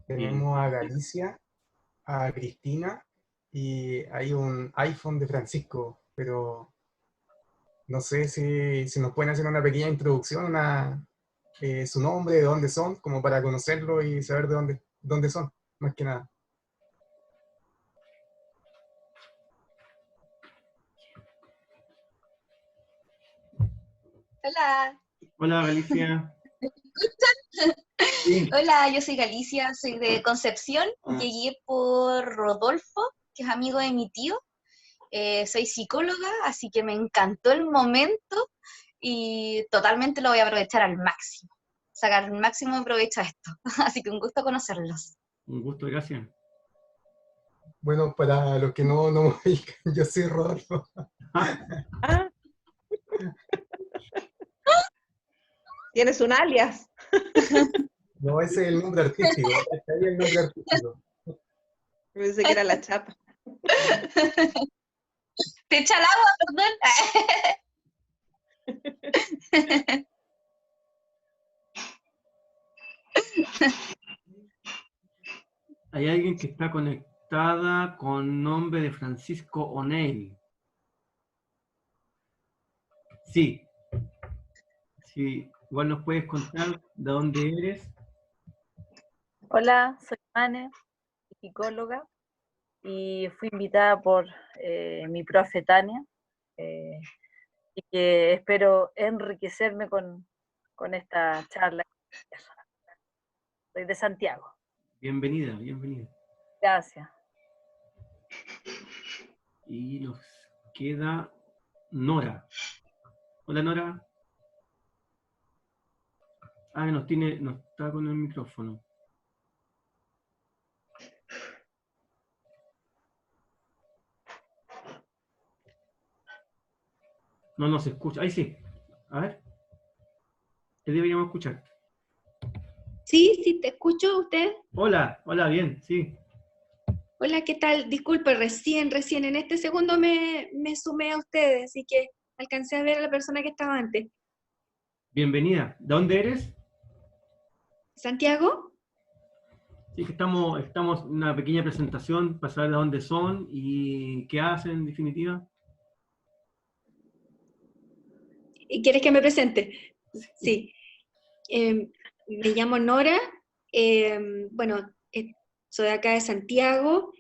Bien. Tenemos a Galicia, a Cristina y hay un iPhone de Francisco, pero no sé si nos pueden hacer una pequeña introducción, su nombre, de dónde son, como para conocerlo y saber de dónde son, más que nada. Hola, Hola, Galicia. Sí. hola, yo soy Galicia, soy de Concepción, llegué por Rodolfo, que es amigo de mi tío. Soy psicóloga, así que me encantó el momento y totalmente lo voy a aprovechar al máximo, sacar el máximo de provecho a esto, así que un gusto conocerlos. Un gusto, gracias. Bueno, para los que no me ubican, yo soy Rodolfo. Ah, tienes un alias. No, ese es el nombre artístico. Está ahí el nombre artístico. Pensé que era la chapa. ¿Te echa el agua, perdón? Hay alguien que está conectada con nombre de Francisco O'Neill. Sí. Sí. Igual nos puedes contar de dónde eres. Hola, soy Mane, psicóloga, y fui invitada por mi profe Tania, y que espero enriquecerme con esta charla. Soy de Santiago. Bienvenida, bienvenida. Gracias. Y nos queda Nora. Hola, Nora. Ah, no está con el micrófono. No se escucha. Ahí sí. A ver. Te deberíamos escuchar. Sí, te escucho usted. Hola, bien, sí. Hola, ¿qué tal? Disculpe, recién en este segundo me sumé a ustedes, así que alcancé a ver a la persona que estaba antes. Bienvenida. ¿De dónde eres? ¿Santiago? Sí, que estamos en una pequeña presentación para saber de dónde son y qué hacen en definitiva. ¿Y quieres que me presente? Sí. Me llamo Nora, bueno, soy acá de Santiago,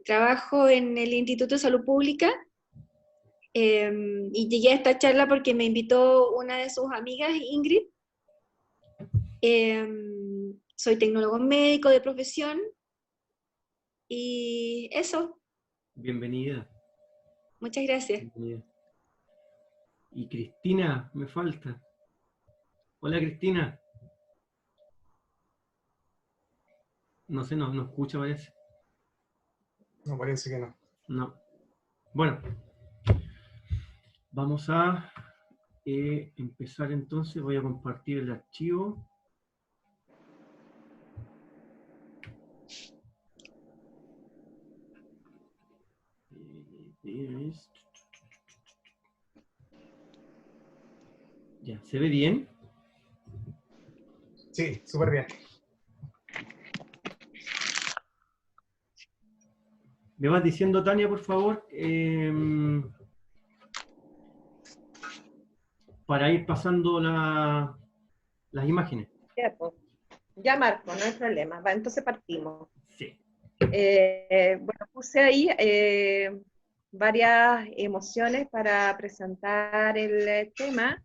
trabajo en el Instituto de Salud Pública, y llegué a esta charla porque me invitó una de sus amigas, Ingrid. Soy tecnólogo médico de profesión, y eso, Bienvenida. muchas gracias. Bienvenida. Y Cristina, me falta. Hola, Cristina. No sé, no escucha, parece. No, parece que no. No. Bueno, vamos a empezar entonces. Voy a compartir el archivo. Ya, ¿se ve bien? Sí, súper bien. ¿Me vas diciendo, Tania, por favor? Para ir pasando las imágenes. Ya, pues. Ya, Marco, no hay problema. Va, entonces partimos. Sí. Bueno, puse ahí varias emociones para presentar el tema.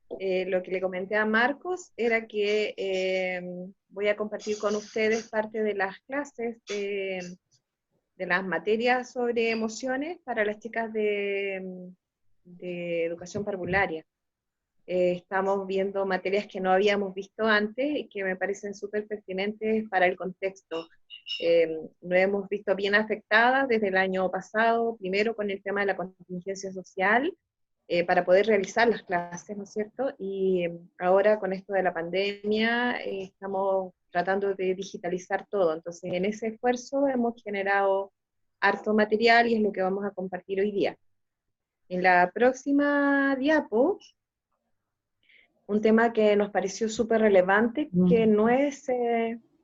Lo que le comenté a Marcos era que voy a compartir con ustedes parte de las clases de las materias sobre emociones para las chicas de educación parvularia. Estamos viendo materias que no habíamos visto antes y que me parecen súper pertinentes para el contexto. Nos hemos visto bien afectadas desde el año pasado, primero con el tema de la contingencia social, para poder realizar las clases, ¿no es cierto? Y ahora con esto de la pandemia estamos tratando de digitalizar todo. Entonces, en ese esfuerzo hemos generado harto material y es lo que vamos a compartir hoy día. En la próxima diapo, un tema que nos pareció súper relevante, que no es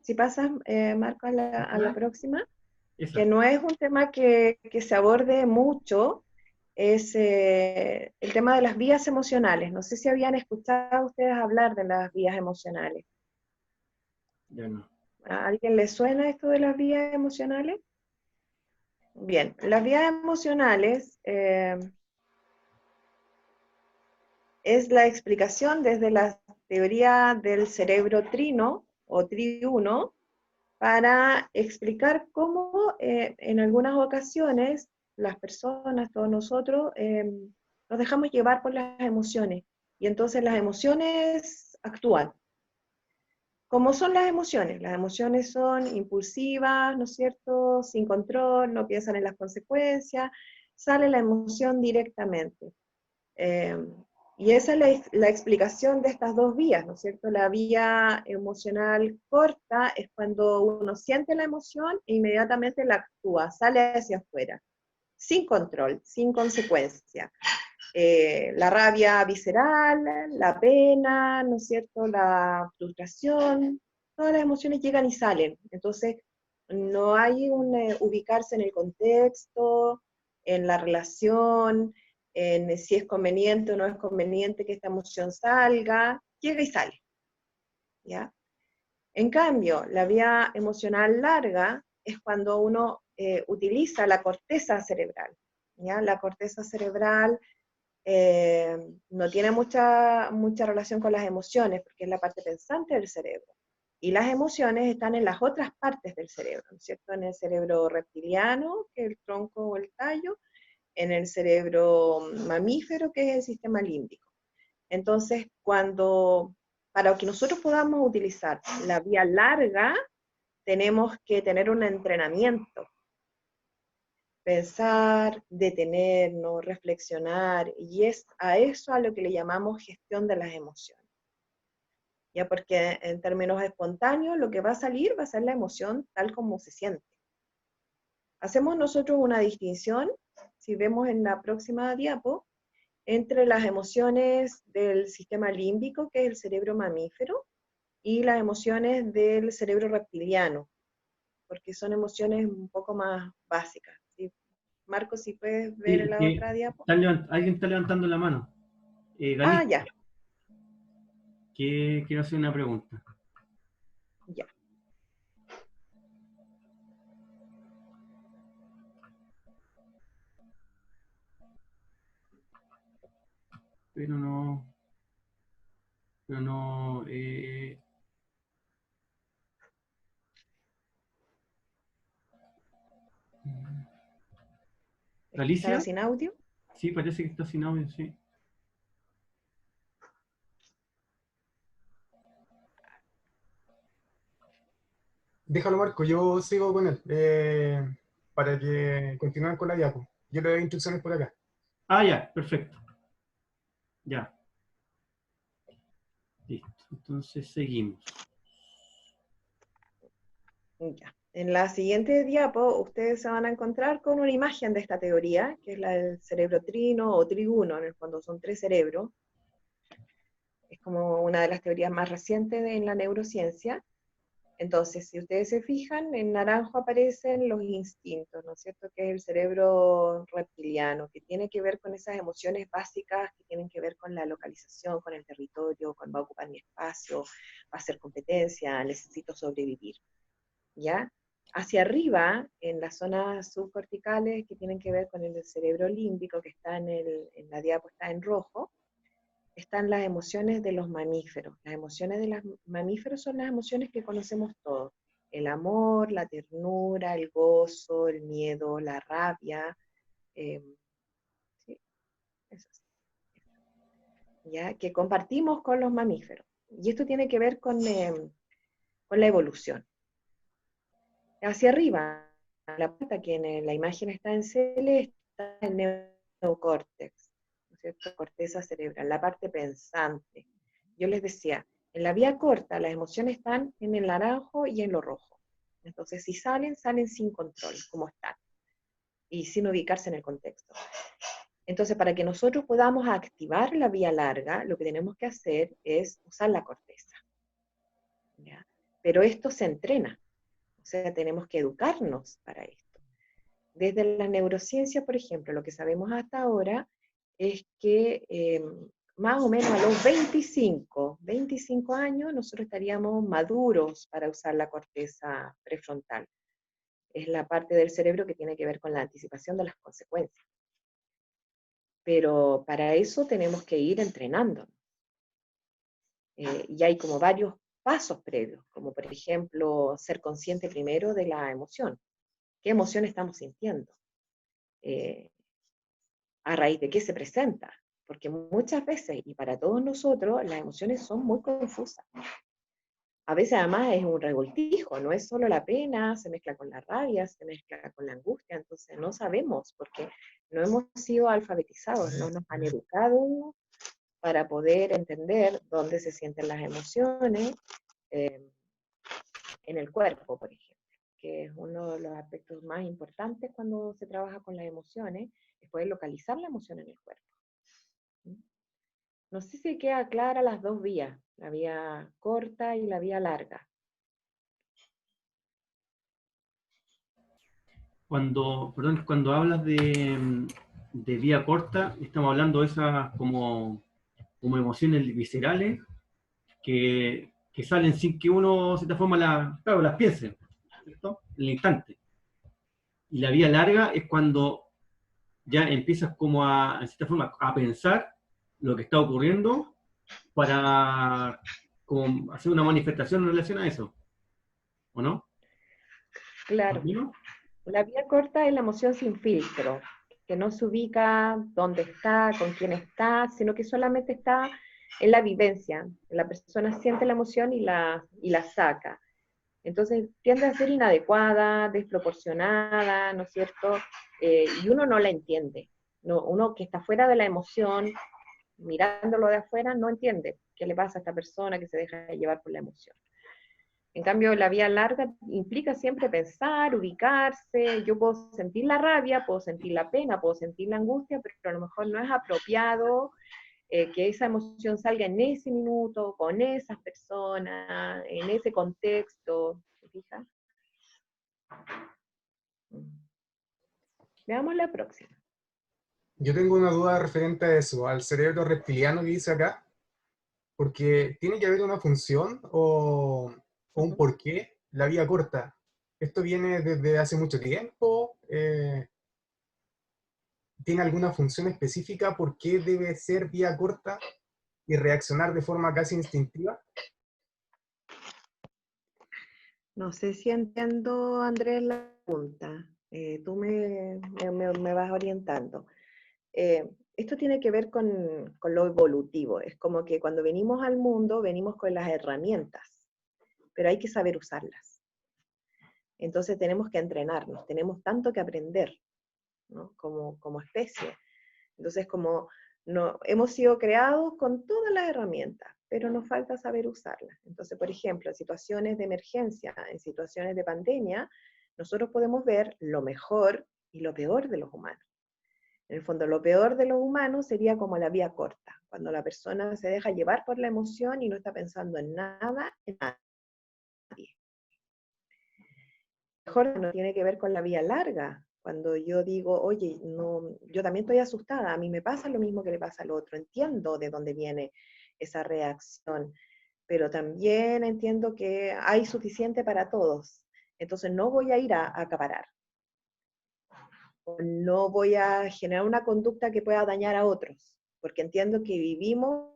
si pasas, Marco, a la próxima, Esa. que no es un tema que se aborde mucho, es el tema de las vías emocionales. No sé si habían escuchado ustedes hablar de las vías emocionales. Ya no. ¿A alguien le suena esto de las vías emocionales? Bien, las vías emocionales es la explicación desde la teoría del cerebro trino o triuno para explicar cómo en algunas ocasiones las personas, todos nosotros, nos dejamos llevar por las emociones y entonces las emociones actúan. ¿Cómo son las emociones? Las emociones son impulsivas, ¿no es cierto? Sin control, no piensan en las consecuencias, sale la emoción directamente. Y esa es la explicación de estas dos vías, ¿no es cierto? La vía emocional corta es cuando uno siente la emoción e inmediatamente la actúa, sale hacia afuera, sin control, sin consecuencia. La rabia visceral, la pena, ¿no es cierto? La frustración, todas las emociones llegan y salen. Entonces, no hay un ubicarse en el contexto, en la relación, en si es conveniente o no es conveniente que esta emoción salga, llega y sale. ¿Ya? En cambio, la vía emocional larga es cuando uno utiliza la corteza cerebral. ¿Ya? La corteza cerebral no tiene mucha relación con las emociones, porque es la parte pensante del cerebro. Y las emociones están en las otras partes del cerebro, ¿no es cierto? En el cerebro reptiliano, que es el tronco o el tallo, en el cerebro mamífero, que es el sistema límbico. Entonces, para que nosotros podamos utilizar la vía larga, tenemos que tener un entrenamiento. Pensar, detenernos, reflexionar, y es a eso a lo que le llamamos gestión de las emociones. Ya, porque en términos espontáneos lo que va a ser la emoción tal como se siente. Hacemos nosotros una distinción, si vemos en la próxima diapo, entre las emociones del sistema límbico, que es el cerebro mamífero, y las emociones del cerebro reptiliano, porque son emociones un poco más básicas. ¿Sí? Marco, si puedes ver en la otra diapo. Alguien está levantando la mano. Galicia, Ya. que quiero hacer una pregunta. Ya. Pero no. ¿Galicia? ¿Estará sin audio? Sí, parece que está sin audio, sí. Déjalo, Marco, yo sigo con él para que continúen con la diapo. Yo le doy instrucciones por acá. Ah, ya, perfecto. Ya. Listo. Entonces seguimos. Ya. En la siguiente diapo, ustedes se van a encontrar con una imagen de esta teoría, que es la del cerebro trino o triuno, en el fondo son tres cerebros. Es como una de las teorías más recientes en la neurociencia. Entonces, si ustedes se fijan, en naranjo aparecen los instintos, ¿no es cierto? Que es el cerebro reptiliano, que tiene que ver con esas emociones básicas, que tienen que ver con la localización, con el territorio, con va a ocupar mi espacio, va a hacer competencia, necesito sobrevivir, ¿ya? Hacia arriba, en las zonas subcorticales, que tienen que ver con el cerebro límbico, que está en la diapo, está en rojo, están las emociones de los mamíferos. Las emociones de los mamíferos son las emociones que conocemos todos. El amor, la ternura, el gozo, el miedo, la rabia. ¿Sí? Esas. ¿Ya? Que compartimos con los mamíferos. Y esto tiene que ver con la evolución. Hacia arriba, la parte que en la imagen está en celeste, está el neocórtex. ¿Cierto? Corteza cerebral, la parte pensante. Yo les decía, en la vía corta las emociones están en el naranjo y en lo rojo. Entonces, si salen sin control, como están, y sin ubicarse en el contexto. Entonces, para que nosotros podamos activar la vía larga, lo que tenemos que hacer es usar la corteza. ¿Ya? pero esto se entrena, o sea, tenemos que educarnos para esto. Desde la neurociencia, por ejemplo, lo que sabemos hasta ahora es que más o menos a los 25 años nosotros estaríamos maduros para usar la corteza prefrontal. Es la parte del cerebro que tiene que ver con la anticipación de las consecuencias. Pero para eso tenemos que ir entrenándonos. Y hay como varios pasos previos, como por ejemplo ser consciente primero de la emoción. ¿Qué emoción estamos sintiendo? ¿A raíz de qué se presenta? Porque muchas veces, y para todos nosotros, las emociones son muy confusas. A veces además es un revoltijo, no es solo la pena, se mezcla con la rabia, se mezcla con la angustia, entonces no sabemos, porque no hemos sido alfabetizados, no nos han educado para poder entender dónde se sienten las emociones en el cuerpo, por ejemplo, que es uno de los aspectos más importantes cuando se trabaja con las emociones, es poder localizar la emoción en el cuerpo. No sé si queda clara las dos vías, la vía corta y la vía larga. Cuando hablas de vía corta, estamos hablando de esas como emociones viscerales que salen sin que uno, de cierta forma, las piense, ¿cierto? En el instante. Y la vía larga es cuando ya empiezas como en cierta forma, a pensar lo que está ocurriendo para como hacer una manifestación en relación a eso, ¿o no? Claro. ¿No? La vía corta es la emoción sin filtro, que no se ubica dónde está, con quién está, sino que solamente está en la vivencia. La persona siente la emoción y la saca. Entonces tiende a ser inadecuada, desproporcionada, ¿no es cierto? Y uno no la entiende. No, uno que está fuera de la emoción, mirándolo de afuera, no entiende qué le pasa a esta persona que se deja llevar por la emoción. En cambio, la vía larga implica siempre pensar, ubicarse. Yo puedo sentir la rabia, puedo sentir la pena, puedo sentir la angustia, pero a lo mejor no es apropiado que esa emoción salga en ese minuto, con esas personas, en ese contexto. ¿Se fija? Veamos la próxima. Yo tengo una duda referente a eso, al cerebro reptiliano que dice acá, porque tiene que haber una función o un porqué la vía corta. ¿Esto viene desde hace mucho tiempo? ¿Tiene alguna función específica por qué debe ser vía corta y reaccionar de forma casi instintiva? No sé si entiendo, Andrés, la pregunta. Tú me vas orientando. Esto tiene que ver con lo evolutivo. Es como que cuando venimos al mundo, venimos con las herramientas, pero hay que saber usarlas. Entonces tenemos que entrenarnos, tenemos tanto que aprender, ¿no? Como especie. Entonces, como no, hemos sido creados con todas las herramientas, pero nos falta saber usarlas. Entonces, por ejemplo, en situaciones de emergencia, en situaciones de pandemia, nosotros podemos ver lo mejor y lo peor de los humanos. En el fondo, lo peor de los humanos sería como la vía corta, cuando la persona se deja llevar por la emoción y no está pensando en nada, en nadie. Mejor no tiene que ver con la vía larga, cuando yo digo, oye, no, yo también estoy asustada, a mí me pasa lo mismo que le pasa al otro, entiendo de dónde viene esa reacción, pero también entiendo que hay suficiente para todos, entonces no voy a ir a acaparar, no voy a generar una conducta que pueda dañar a otros, porque entiendo que vivimos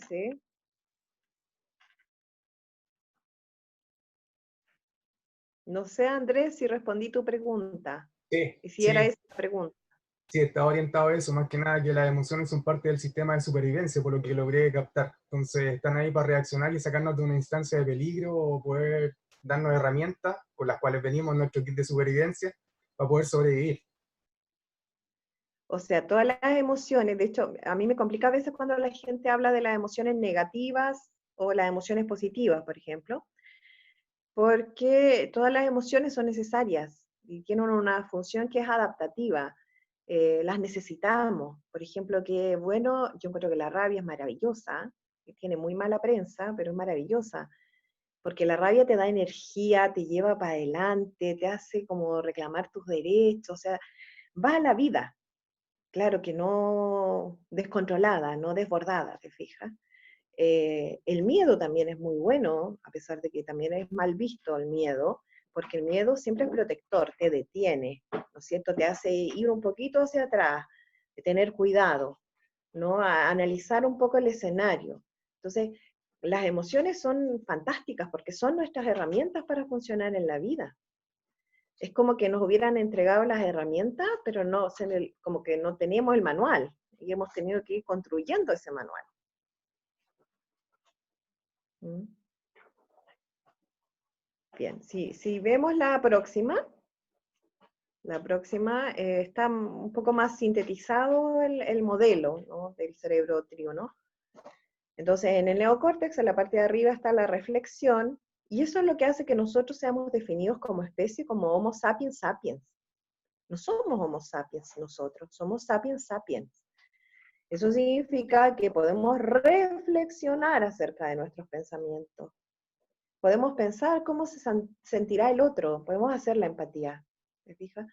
¿sí? No sé, Andrés, si respondí tu pregunta, Sí, y si era sí, esa la pregunta. sí, está orientado a eso, más que nada que las emociones son parte del sistema de supervivencia, por lo que logré captar. Entonces están ahí para reaccionar y sacarnos de una instancia de peligro o poder darnos herramientas con las cuales venimos nuestro kit de supervivencia para poder sobrevivir. O sea, todas las emociones, de hecho, a mí me complica a veces cuando la gente habla de las emociones negativas o las emociones positivas, por ejemplo, porque todas las emociones son necesarias y tienen una función que es adaptativa. Las necesitamos. Por ejemplo, que bueno, yo encuentro que la rabia es maravillosa, que tiene muy mala prensa, pero es maravillosa, porque la rabia te da energía, te lleva para adelante, te hace como reclamar tus derechos, o sea, va a la vida. Claro que no descontrolada, no desbordada, ¿te fijas? El miedo también es muy bueno, a pesar de que también es mal visto el miedo, porque el miedo siempre es protector, te detiene, ¿no es cierto? Te hace ir un poquito hacia atrás, de tener cuidado, ¿no? A analizar un poco el escenario. Entonces, las emociones son fantásticas porque son nuestras herramientas para funcionar en la vida. Es como que nos hubieran entregado las herramientas, pero no, como que no teníamos el manual y hemos tenido que ir construyendo ese manual. ¿Mm? Bien, si vemos la próxima está un poco más sintetizado el modelo, ¿no?, del cerebro trígono. Entonces, en el neocórtex, en la parte de arriba está la reflexión, y eso es lo que hace que nosotros seamos definidos como especie, como Homo sapiens sapiens. No somos Homo sapiens nosotros, somos sapiens sapiens. Eso significa que podemos reflexionar acerca de nuestros pensamientos. Podemos pensar cómo se sentirá el otro, podemos hacer la empatía. ¿Te fijas?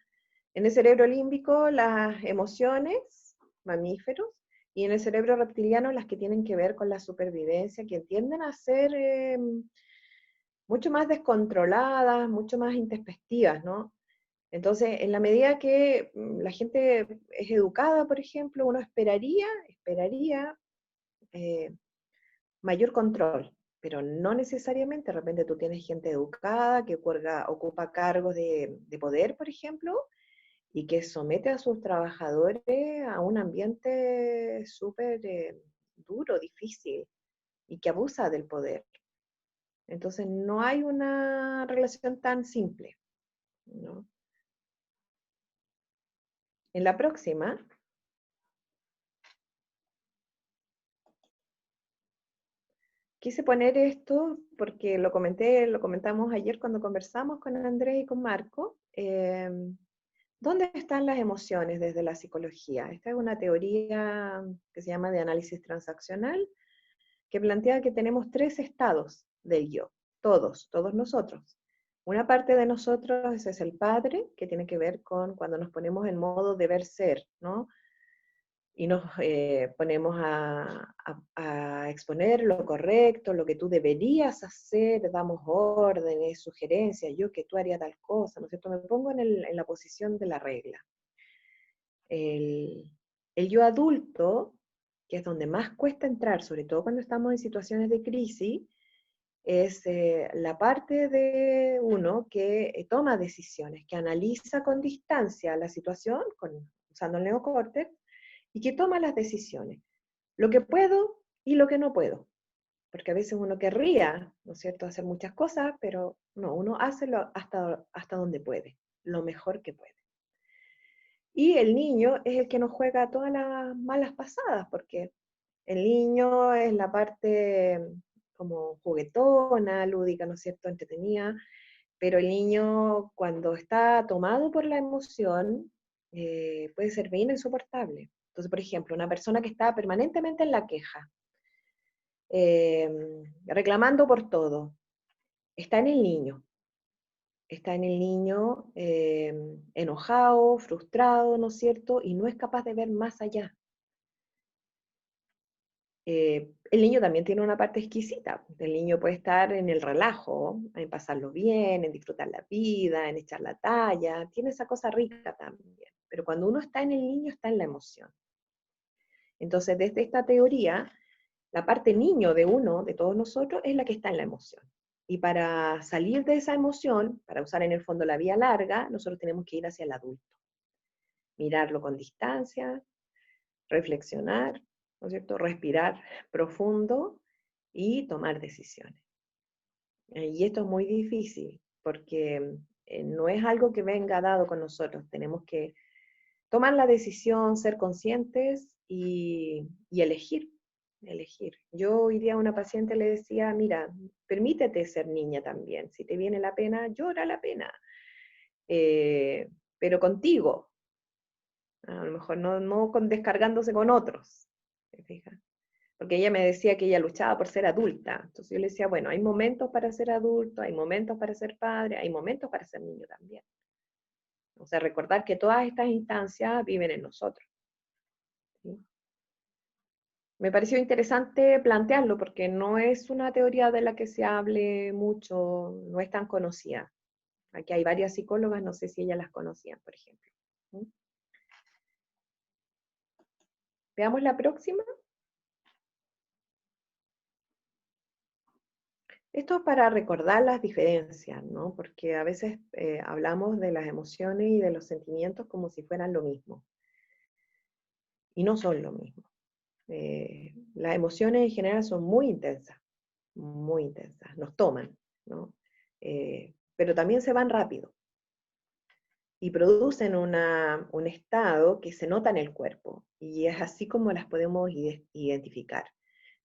En el cerebro límbico, las emociones, mamíferos, y en el cerebro reptiliano, las que tienen que ver con la supervivencia, que tienden a ser mucho más descontroladas, mucho más introspectivas, ¿no? Entonces, en la medida que la gente es educada, por ejemplo, uno esperaría eh, mayor control, pero no necesariamente. De repente tú tienes gente educada que ocupa cargos de poder, por ejemplo, y que somete a sus trabajadores a un ambiente súper duro, difícil, y que abusa del poder. Entonces, no hay una relación tan simple, ¿no? En la próxima, quise poner esto porque lo comentamos ayer cuando conversamos con Andrés y con Marco. ¿Dónde están las emociones desde la psicología? Esta es una teoría que se llama de análisis transaccional, que plantea que tenemos 3 estados del yo, todos nosotros. Una parte de nosotros ese es el padre, que tiene que ver con cuando nos ponemos en modo deber ser, ¿no? Y nos ponemos a exponer lo correcto, lo que tú deberías hacer, damos órdenes, sugerencias, yo que tú harías tal cosa, ¿no es cierto? Me pongo en la posición de la regla. El yo adulto, que es donde más cuesta entrar, sobre todo cuando estamos en situaciones de crisis, es la parte de uno que toma decisiones, que analiza con distancia la situación, usando el neocórtex, y que toma las decisiones, lo que puedo y lo que no puedo. Porque a veces uno querría, ¿no es cierto?, hacer muchas cosas, pero no, uno hace hasta donde puede, lo mejor que puede. Y el niño es el que nos juega todas las malas pasadas, porque el niño es la parte como juguetona, lúdica, ¿no es cierto?, entretenida, pero el niño cuando está tomado por la emoción puede ser bien insoportable. Entonces, por ejemplo, una persona que está permanentemente en la queja, reclamando por todo, está en el niño. Está en el niño enojado, frustrado, ¿no es cierto? Y no es capaz de ver más allá. El niño también tiene una parte exquisita. El niño puede estar en el relajo, en pasarlo bien, en disfrutar la vida, en echar la talla. Tiene esa cosa rica también. Pero cuando uno está en el niño, está en la emoción. Entonces, desde esta teoría, la parte niño de uno, de todos nosotros, es la que está en la emoción. Y para salir de esa emoción, para usar en el fondo la vía larga, nosotros tenemos que ir hacia el adulto. Mirarlo con distancia, reflexionar, ¿no es cierto?, respirar profundo y tomar decisiones. Y esto es muy difícil, porque no es algo que venga dado con nosotros, tenemos que Toman la decisión, ser conscientes y elegir. Yo hoy día a una paciente le decía, mira, permítete ser niña también. Si te viene la pena, llora la pena. Pero contigo. A lo mejor no descargándose con otros. ¿Te fijas? Porque ella me decía que ella luchaba por ser adulta. Entonces yo le decía, bueno, hay momentos para ser adulto, hay momentos para ser padre, hay momentos para ser niño también. O sea, recordar que todas estas instancias viven en nosotros. ¿Sí? Me pareció interesante plantearlo porque no es una teoría de la que se hable mucho, no es tan conocida. Aquí hay varias psicólogas, no sé si ellas las conocían, por ejemplo. ¿Sí? Veamos la próxima. Esto es para recordar las diferencias, ¿no? Porque a veces hablamos de las emociones y de los sentimientos como si fueran lo mismo. Y no son lo mismo. Las emociones en general son muy intensas, nos toman, ¿no? Pero también se van rápido y producen un estado que se nota en el cuerpo, y es así como las podemos identificar.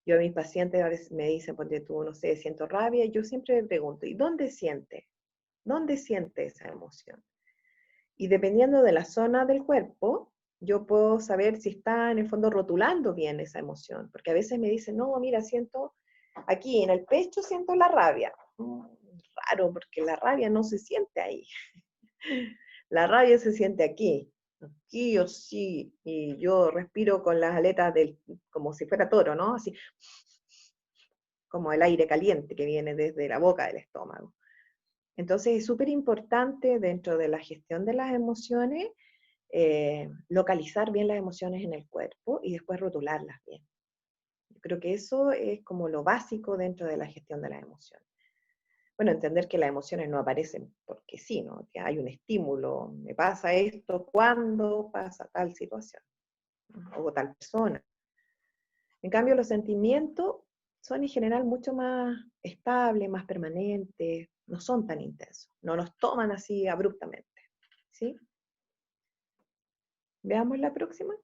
Yo a mis pacientes a veces me dicen, porque tú, no sé, siento rabia, y yo siempre me pregunto, ¿y dónde siente? ¿Dónde siente esa emoción? Y dependiendo de la zona del cuerpo, yo puedo saber si está en el fondo rotulando bien esa emoción, porque a veces me dicen, no, mira, siento aquí en el pecho, siento la rabia. Raro, porque la rabia no se siente ahí. La rabia se siente aquí o sí, y yo respiro con las aletas como si fuera toro, ¿no? Así, como el aire caliente que viene desde la boca del estómago. Entonces es súper importante dentro de la gestión de las emociones, localizar bien las emociones en el cuerpo y después rotularlas bien. Yo creo que eso es como lo básico dentro de la gestión de las emociones. Bueno, entender que las emociones no aparecen porque sí, ¿no? Que hay un estímulo, me pasa esto, ¿cuándo pasa tal situación? O tal persona. En cambio, los sentimientos son en general mucho más estables, más permanentes, no son tan intensos, no nos toman así abruptamente. ¿Sí? Veamos la próxima.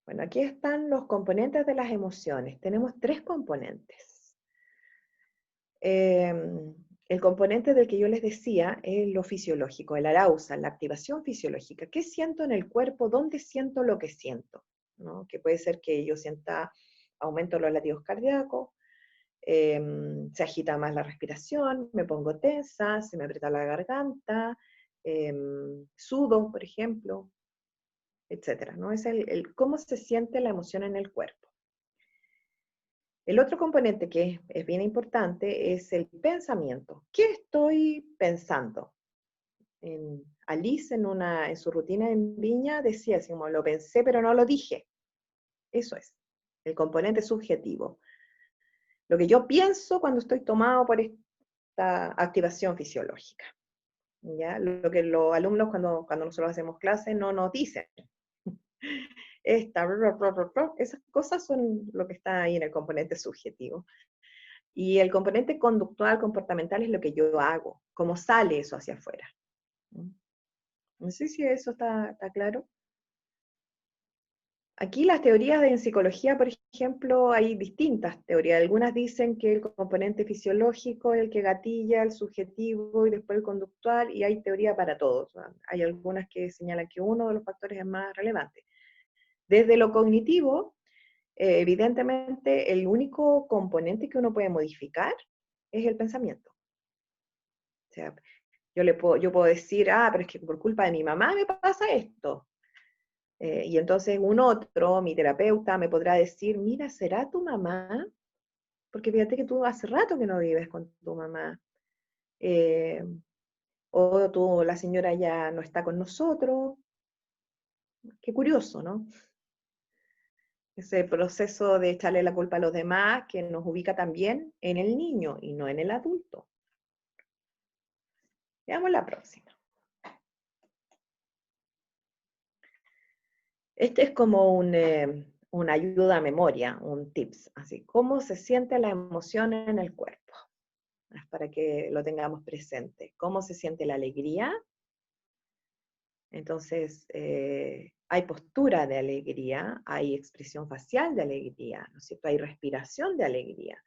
Bueno, aquí están los componentes de las emociones. Tenemos 3 componentes. El componente del que yo les decía es lo fisiológico, el arousal, la activación fisiológica. ¿Qué siento en el cuerpo? ¿Dónde siento lo que siento? ¿No? Que puede ser que yo sienta aumento de los latidos cardíacos, se agita más la respiración, me pongo tensa, se me aprieta la garganta, sudo, por ejemplo, etcétera, ¿no? Es cómo se siente la emoción en el cuerpo. El otro componente que es bien importante es el pensamiento. ¿Qué estoy pensando? Alice en su rutina en Viña decía así como, lo pensé pero no lo dije. Eso es, el componente subjetivo. Lo que yo pienso cuando estoy tomado por esta activación fisiológica. ¿Ya? Lo que los alumnos cuando nosotros hacemos clases no nos dicen. Esas cosas son lo que está ahí en el componente subjetivo. Y el componente conductual, comportamental, es lo que yo hago, cómo sale eso hacia afuera. No sé si eso está claro. Aquí las teorías en psicología, por ejemplo, hay distintas teorías. Algunas dicen que el componente fisiológico es el que gatilla, el subjetivo y después el conductual, y hay teoría para todos. Hay algunas que señalan que uno de los factores es más relevante. Desde lo cognitivo, evidentemente, el único componente que uno puede modificar es el pensamiento. O sea, yo puedo decir, pero es que por culpa de mi mamá me pasa esto. Y entonces mi terapeuta, me podrá decir, mira, ¿será tu mamá? Porque fíjate que tú hace rato que no vives con tu mamá. O la señora ya no está con nosotros. Qué curioso, ¿no? Ese proceso de echarle la culpa a los demás que nos ubica también en el niño y no en el adulto. Veamos la próxima. Este es como una ayuda a memoria, un tips, así, cómo se siente la emoción en el cuerpo. para que lo tengamos presente. ¿Cómo se siente la alegría? Entonces, hay postura de alegría, hay expresión facial de alegría, ¿no es cierto? Hay respiración de alegría.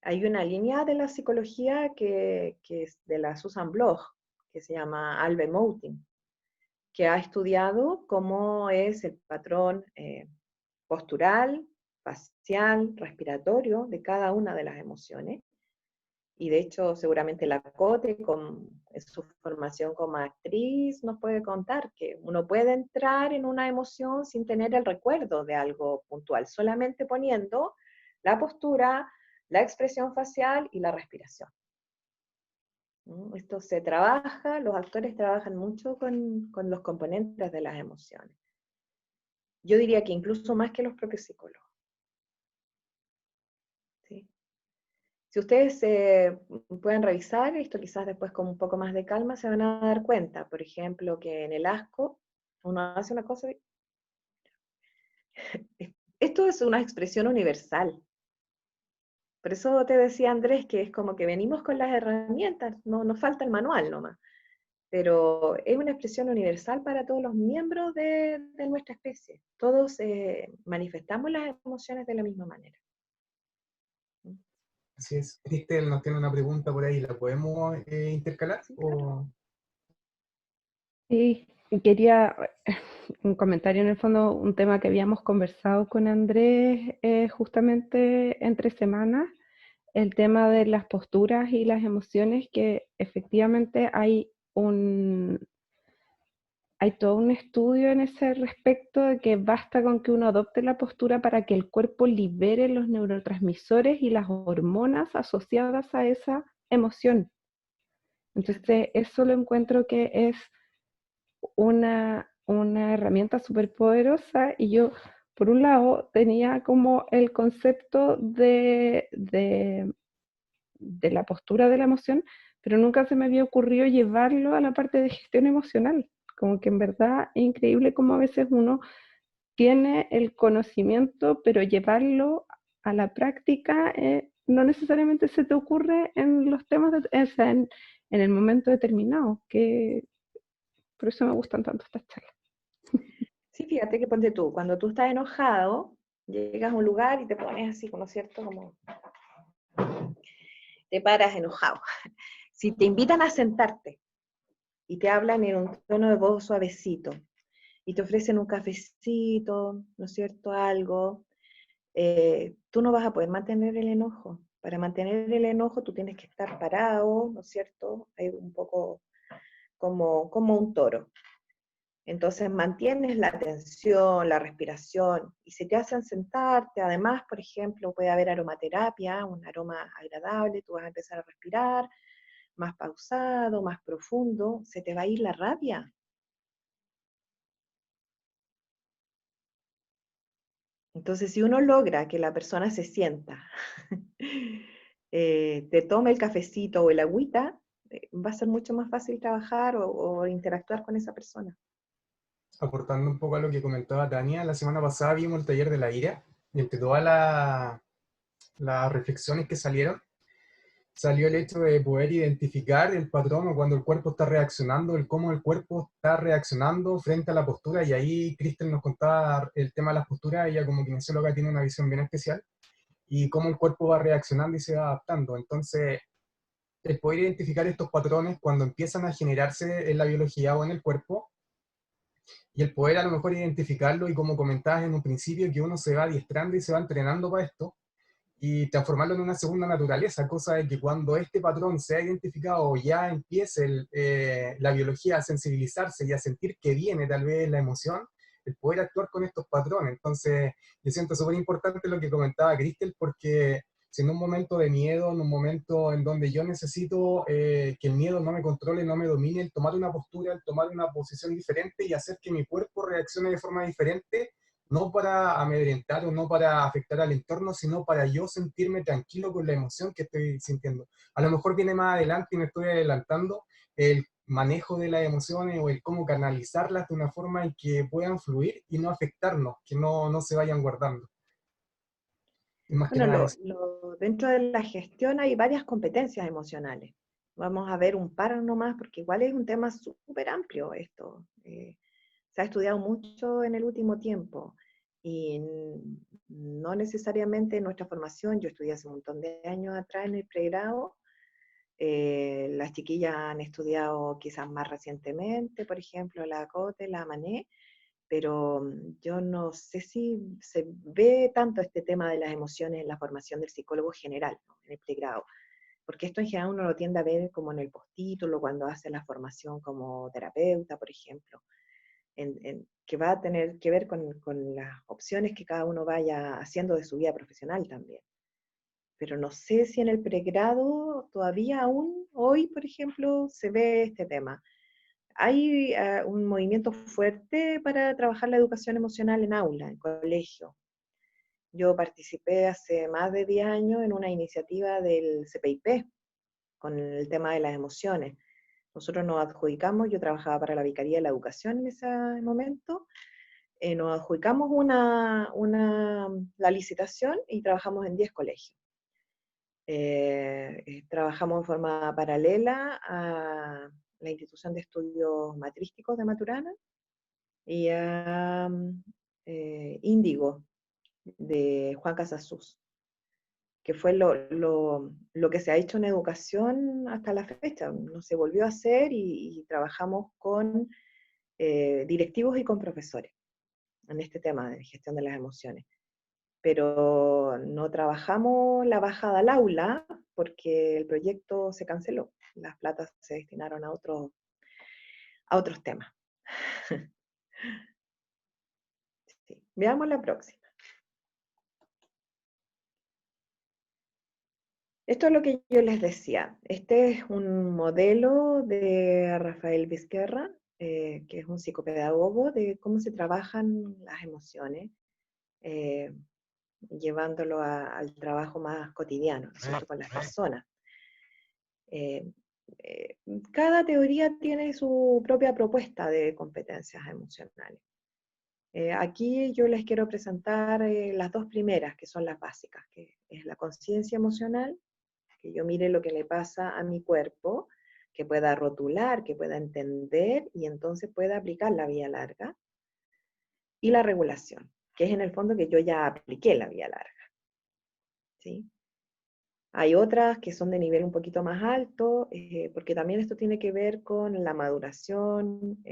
Hay una línea de la psicología que es de la Susan Bloch, que se llama Alve-Moting, que ha estudiado cómo es el patrón postural, facial, respiratorio de cada una de las emociones. Y de hecho, seguramente la Cote, con su formación como actriz, nos puede contar que uno puede entrar en una emoción sin tener el recuerdo de algo puntual, solamente poniendo la postura, la expresión facial y la respiración. Esto se trabaja, los actores trabajan mucho con los componentes de las emociones. Yo diría que incluso más que los propios psicólogos. ¿Sí? Si ustedes pueden revisar esto, quizás después con un poco más de calma, se van a dar cuenta, por ejemplo, que en el asco uno hace una cosa. Esto es una expresión universal. Por eso te decía Andrés que es como que venimos con las herramientas, no nos falta el manual nomás. Pero es una expresión universal para todos los miembros de nuestra especie. Todos manifestamos las emociones de la misma manera. Así es. Cristel nos tiene una pregunta por ahí, ¿la podemos intercalar? Sí, claro. O... Sí, y quería un comentario en el fondo, un tema que habíamos conversado con Andrés justamente entre semanas, el tema de las posturas y las emociones, que efectivamente hay todo un estudio en ese respecto de que basta con que uno adopte la postura para que el cuerpo libere los neurotransmisores y las hormonas asociadas a esa emoción. Entonces, eso lo encuentro que es una herramienta súper poderosa, y yo, por un lado, tenía como el concepto de la postura de la emoción, pero nunca se me había ocurrido llevarlo a la parte de gestión emocional. Como que en verdad es increíble cómo a veces uno tiene el conocimiento, pero llevarlo a la práctica no necesariamente se te ocurre en los temas, o sea, en el momento determinado, que por eso me gustan tanto estas charlas. Sí, fíjate que ponte tú, cuando tú estás enojado, llegas a un lugar y te pones así, ¿no es cierto? Como te paras enojado. Si te invitan a sentarte y te hablan en un tono de voz suavecito y te ofrecen un cafecito, ¿no es cierto? Algo, tú no vas a poder mantener el enojo. Para mantener el enojo tú tienes que estar parado, ¿no es cierto? Un poco como un toro. Entonces mantienes la atención, la respiración, y si te hacen sentarte, además, por ejemplo, puede haber aromaterapia, un aroma agradable, tú vas a empezar a respirar más pausado, más profundo, se te va a ir la rabia. Entonces, si uno logra que la persona se sienta, te tome el cafecito o el agüita, va a ser mucho más fácil trabajar o interactuar con esa persona. Aportando un poco a lo que comentaba Tania, la semana pasada vimos el taller de la ira, y entre todas las reflexiones que salieron, salió el hecho de poder identificar el patrón o cuando el cuerpo está reaccionando, el cómo el cuerpo está reaccionando frente a la postura, y ahí Cristel nos contaba el tema de las posturas. Ella como kinesióloga tiene una visión bien especial, y cómo el cuerpo va reaccionando y se va adaptando. Entonces, el poder identificar estos patrones cuando empiezan a generarse en la biología o en el cuerpo, y el poder a lo mejor identificarlo, y como comentabas en un principio, que uno se va adiestrando y se va entrenando para esto, y transformarlo en una segunda naturaleza, cosa de que cuando este patrón sea identificado, ya empiece la biología a sensibilizarse y a sentir que viene tal vez la emoción, el poder actuar con estos patrones. Entonces, yo siento súper importante lo que comentaba Cristel, porque si en un momento de miedo, en un momento en donde yo necesito que el miedo no me controle, no me domine, el tomar una postura, el tomar una posición diferente y hacer que mi cuerpo reaccione de forma diferente, no para amedrentar o no para afectar al entorno, sino para yo sentirme tranquilo con la emoción que estoy sintiendo. A lo mejor viene más adelante, y me estoy adelantando, el manejo de las emociones o el cómo canalizarlas de una forma en que puedan fluir y no afectarnos, que no se vayan guardando. Y más que Bueno, nada eso. dentro de la gestión hay varias competencias emocionales. Vamos a ver un par nomás, porque igual es un tema súper amplio esto. Se ha estudiado mucho en el último tiempo y no necesariamente en nuestra formación. Yo estudié hace un montón de años atrás en el pregrado. Las chiquillas han estudiado quizás más recientemente, por ejemplo, la COTE, la MANE, pero yo no sé si se ve tanto este tema de las emociones en la formación del psicólogo general, ¿no? En el pregrado, porque esto en general uno lo tiende a ver como en el postítulo, cuando hace la formación como terapeuta, por ejemplo, que va a tener que ver con las opciones que cada uno vaya haciendo de su vida profesional también. Pero no sé si en el pregrado todavía aún hoy, por ejemplo, se ve este tema. Hay un movimiento fuerte para trabajar la educación emocional en aula, en colegio. Yo participé hace más de 10 años en una iniciativa del CPIP con el tema de las emociones. Nosotros nos adjudicamos, yo trabajaba para la Vicaría de la Educación en ese momento, nos adjudicamos la licitación y trabajamos en 10 colegios. Trabajamos en forma paralela a la Institución de Estudios Matrísticos de Maturana y a Índigo de Juan Casasus, que fue lo que se ha hecho en educación hasta la fecha. No se volvió a hacer y trabajamos con directivos y con profesores en este tema de gestión de las emociones. Pero no trabajamos la bajada al aula porque el proyecto se canceló. Las platas se destinaron a otros temas. Sí. Veamos la próxima. Esto es lo que yo les decía. Este es un modelo de Rafael Vizquerra, que es un psicopedagogo, de cómo se trabajan las emociones, llevándolo al trabajo más cotidiano, ¿cierto? Con las personas. Cada teoría tiene su propia propuesta de competencias emocionales. Aquí yo les quiero presentar las dos primeras, que son las básicas, que es la conciencia emocional, que yo mire lo que le pasa a mi cuerpo, que pueda rotular, que pueda entender y entonces pueda aplicar la vía larga. Y la regulación, que es en el fondo que yo ya apliqué la vía larga. ¿Sí? Hay otras que son de nivel un poquito más alto, porque también esto tiene que ver con la maduración,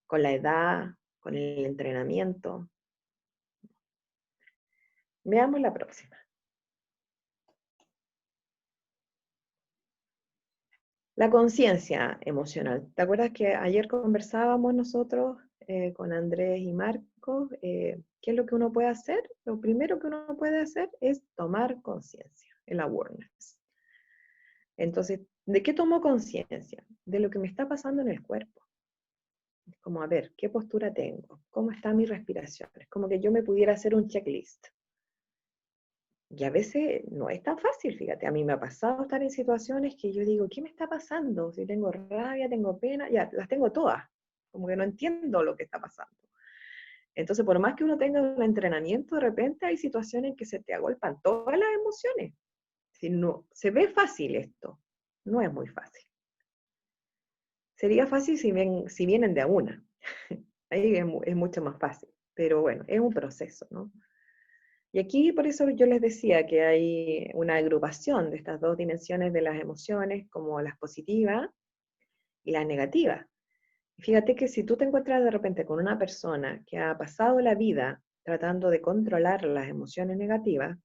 con la edad, con el entrenamiento. Veamos la próxima. La conciencia emocional. ¿Te acuerdas que ayer conversábamos nosotros con Andrés y Marcos? ¿Qué es lo que uno puede hacer? Lo primero que uno puede hacer es tomar conciencia, el awareness. Entonces, ¿de qué tomo conciencia? De lo que me está pasando en el cuerpo. Como, a ver, ¿qué postura tengo? ¿Cómo está mi respiración? Es como que yo me pudiera hacer un checklist. Y a veces no es tan fácil, fíjate, a mí me ha pasado estar en situaciones que yo digo, ¿qué me está pasando? Si tengo rabia, tengo pena, ya, las tengo todas, como que no entiendo lo que está pasando. Entonces, por más que uno tenga un entrenamiento, de repente hay situaciones en que se te agolpan todas las emociones. Si no, se ve fácil esto, no es muy fácil. Sería fácil si vienen de a una, ahí es mucho más fácil, pero bueno, es un proceso, ¿no? Y aquí por eso yo les decía que hay una agrupación de estas dos dimensiones de las emociones, como las positivas y las negativas. Y fíjate que si tú te encuentras de repente con una persona que ha pasado la vida tratando de controlar las emociones negativas,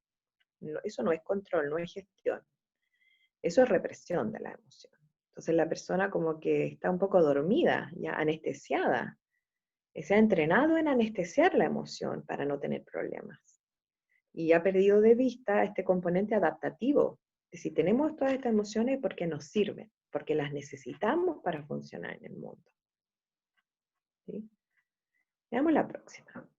eso no es control, no es gestión. Eso es represión de la emoción. Entonces la persona como que está un poco dormida, ya anestesiada. Se ha entrenado en anestesiar la emoción para no tener problemas. Y ha perdido de vista este componente adaptativo. Si tenemos todas estas emociones, porque nos sirven, porque las necesitamos para funcionar en el mundo. ¿Sí? Veamos la próxima.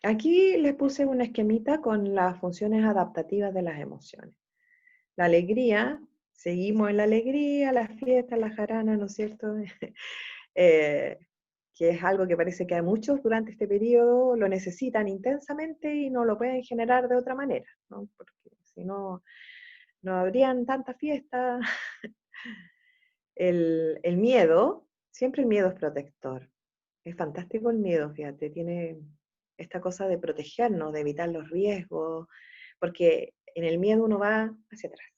Aquí les puse una esquemita con las funciones adaptativas de las emociones. La alegría, seguimos en la alegría, las fiestas, las jaranas, ¿no es cierto? que es algo que parece que a muchos durante este periodo lo necesitan intensamente y no lo pueden generar de otra manera, ¿no? Porque si no, no habrían tanta fiesta. El miedo, siempre el miedo es protector. Es fantástico el miedo, fíjate, tiene esta cosa de protegernos, de evitar los riesgos, porque en el miedo uno va hacia atrás,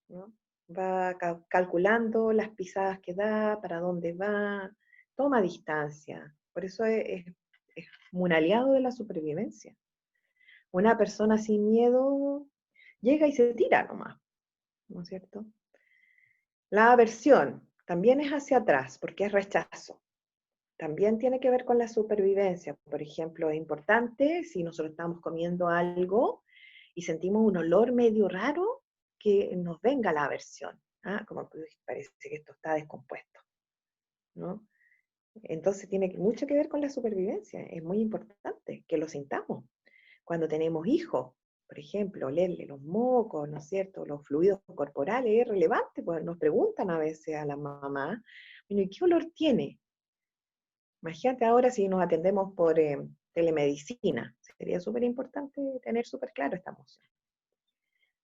¿no? Va calculando las pisadas que da, para dónde va, toma distancia. Por eso es un aliado de la supervivencia. Una persona sin miedo llega y se tira nomás, ¿no es cierto? La aversión también es hacia atrás, porque es rechazo. También tiene que ver con la supervivencia. Por ejemplo, es importante si nosotros estamos comiendo algo y sentimos un olor medio raro, que nos venga la aversión. ¿Ah? Como que parece que esto está descompuesto, ¿no? Entonces tiene mucho que ver con la supervivencia. Es muy importante que lo sintamos. Cuando tenemos hijos, por ejemplo, olerle los mocos, ¿no es cierto?, los fluidos corporales, es relevante, pues nos preguntan a veces a la mamá, bueno, ¿y qué olor tiene? Imagínate ahora si nos atendemos por telemedicina, sería súper importante tener súper claro esta emoción.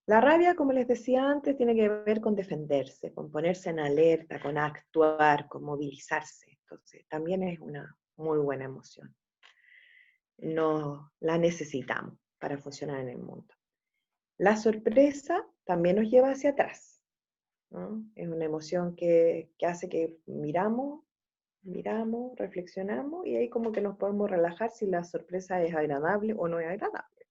La rabia, como les decía antes, tiene que ver con defenderse, con ponerse en alerta, con actuar, con movilizarse. Entonces, también es una muy buena emoción. No la necesitamos para funcionar en el mundo. La sorpresa también nos lleva hacia atrás, ¿no? Es una emoción que hace que miramos, reflexionamos y ahí como que nos podemos relajar si la sorpresa es agradable o no es agradable.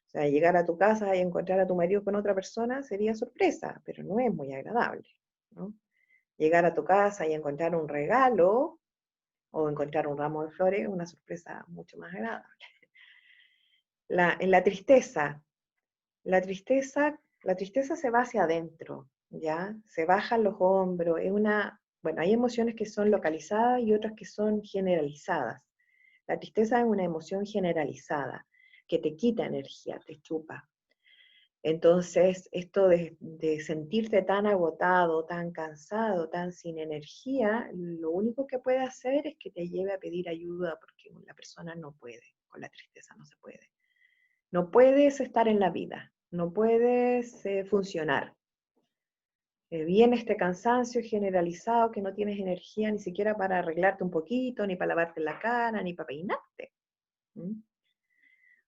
O sea, llegar a tu casa y encontrar a tu marido con otra persona sería sorpresa, pero no es muy agradable, ¿no? Llegar a tu casa y encontrar un regalo o encontrar un ramo de flores es una sorpresa mucho más agradable. En la tristeza se va hacia adentro, ¿ya? Se bajan los hombros, bueno, hay emociones que son localizadas y otras que son generalizadas. La tristeza es una emoción generalizada, que te quita energía, te chupa. Entonces, esto de sentirte tan agotado, tan cansado, tan sin energía, lo único que puede hacer es que te lleve a pedir ayuda, porque la persona no puede, con la tristeza no se puede. No puedes estar en la vida, no puedes funcionar. Viene este cansancio generalizado que no tienes energía ni siquiera para arreglarte un poquito, ni para lavarte la cara, ni para peinarte. ¿Mm?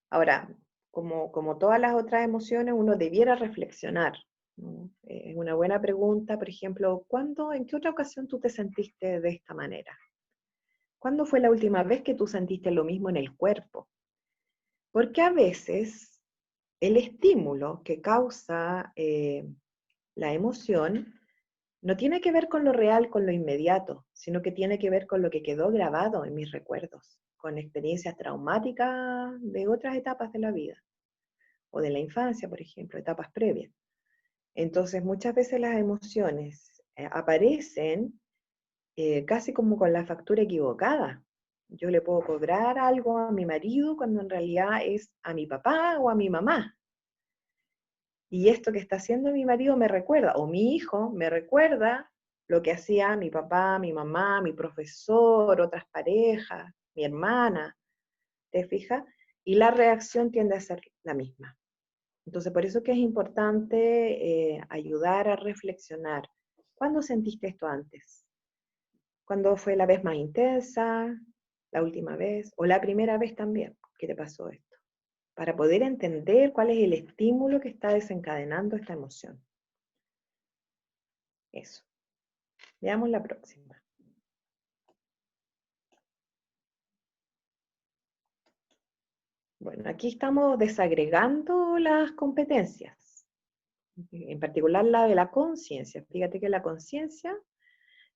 Ahora, como todas las otras emociones, uno debiera reflexionar, ¿no? Es una buena pregunta, por ejemplo, en qué otra ocasión tú te sentiste de esta manera? ¿Cuándo fue la última vez que tú sentiste lo mismo en el cuerpo? Porque a veces el estímulo que causa la emoción no tiene que ver con lo real, con lo inmediato, sino que tiene que ver con lo que quedó grabado en mis recuerdos, con experiencias traumáticas de otras etapas de la vida, o de la infancia, por ejemplo, etapas previas. Entonces, muchas veces las emociones aparecen casi como con la factura equivocada. Yo le puedo cobrar algo a mi marido cuando en realidad es a mi papá o a mi mamá. Y esto que está haciendo mi marido me recuerda, o mi hijo me recuerda lo que hacía mi papá, mi mamá, mi profesor, otras parejas, mi hermana, ¿te fijas? Y la reacción tiende a ser la misma. Entonces, por eso que es importante ayudar a reflexionar. ¿Cuándo sentiste esto antes? ¿Cuándo fue la vez más intensa? ¿La última vez? ¿O la primera vez también que te pasó esto? Para poder entender cuál es el estímulo que está desencadenando esta emoción. Eso. Veamos la próxima. Bueno, aquí estamos desagregando las competencias, en particular la de la conciencia. Fíjate que la conciencia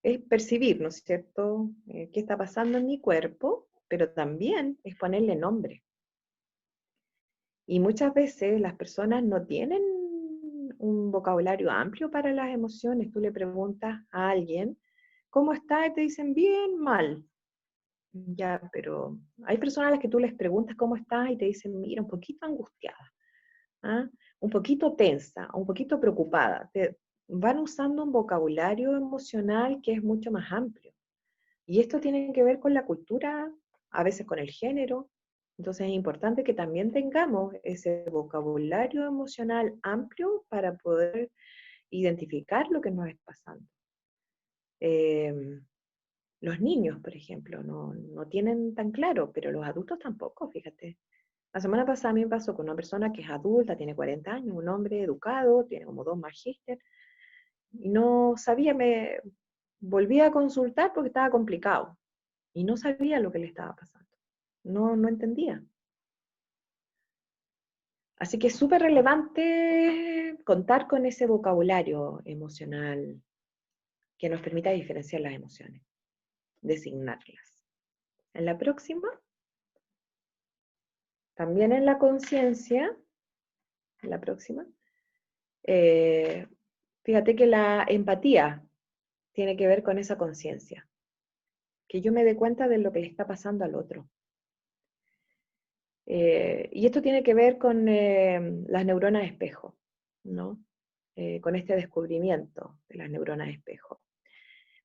es percibir, ¿no es cierto?, qué está pasando en mi cuerpo, pero también es ponerle nombre. Y muchas veces las personas no tienen un vocabulario amplio para las emociones. Tú le preguntas a alguien, ¿cómo está? Y te dicen, bien, mal. Ya, pero hay personas a las que tú les preguntas cómo estás y te dicen, mira, un poquito angustiada, ¿ah? Un poquito tensa, un poquito preocupada. Van usando un vocabulario emocional que es mucho más amplio. Y esto tiene que ver con la cultura, a veces con el género. Entonces es importante que también tengamos ese vocabulario emocional amplio para poder identificar lo que nos está pasando. Los niños, por ejemplo, no tienen tan claro, pero los adultos tampoco, fíjate. La semana pasada a mí me pasó con una persona que es adulta, tiene 40 años, un hombre educado, tiene como 2 magíster, y no sabía, me volví a consultar porque estaba complicado, y no sabía lo que le estaba pasando, no entendía. Así que es súper relevante contar con ese vocabulario emocional que nos permita diferenciar las emociones, designarlas. En la próxima, también en la conciencia, en la próxima, fíjate que la empatía tiene que ver con esa conciencia, que yo me dé cuenta de lo que le está pasando al otro. Y esto tiene que ver con las neuronas espejo, ¿no? Con este descubrimiento de las neuronas espejo.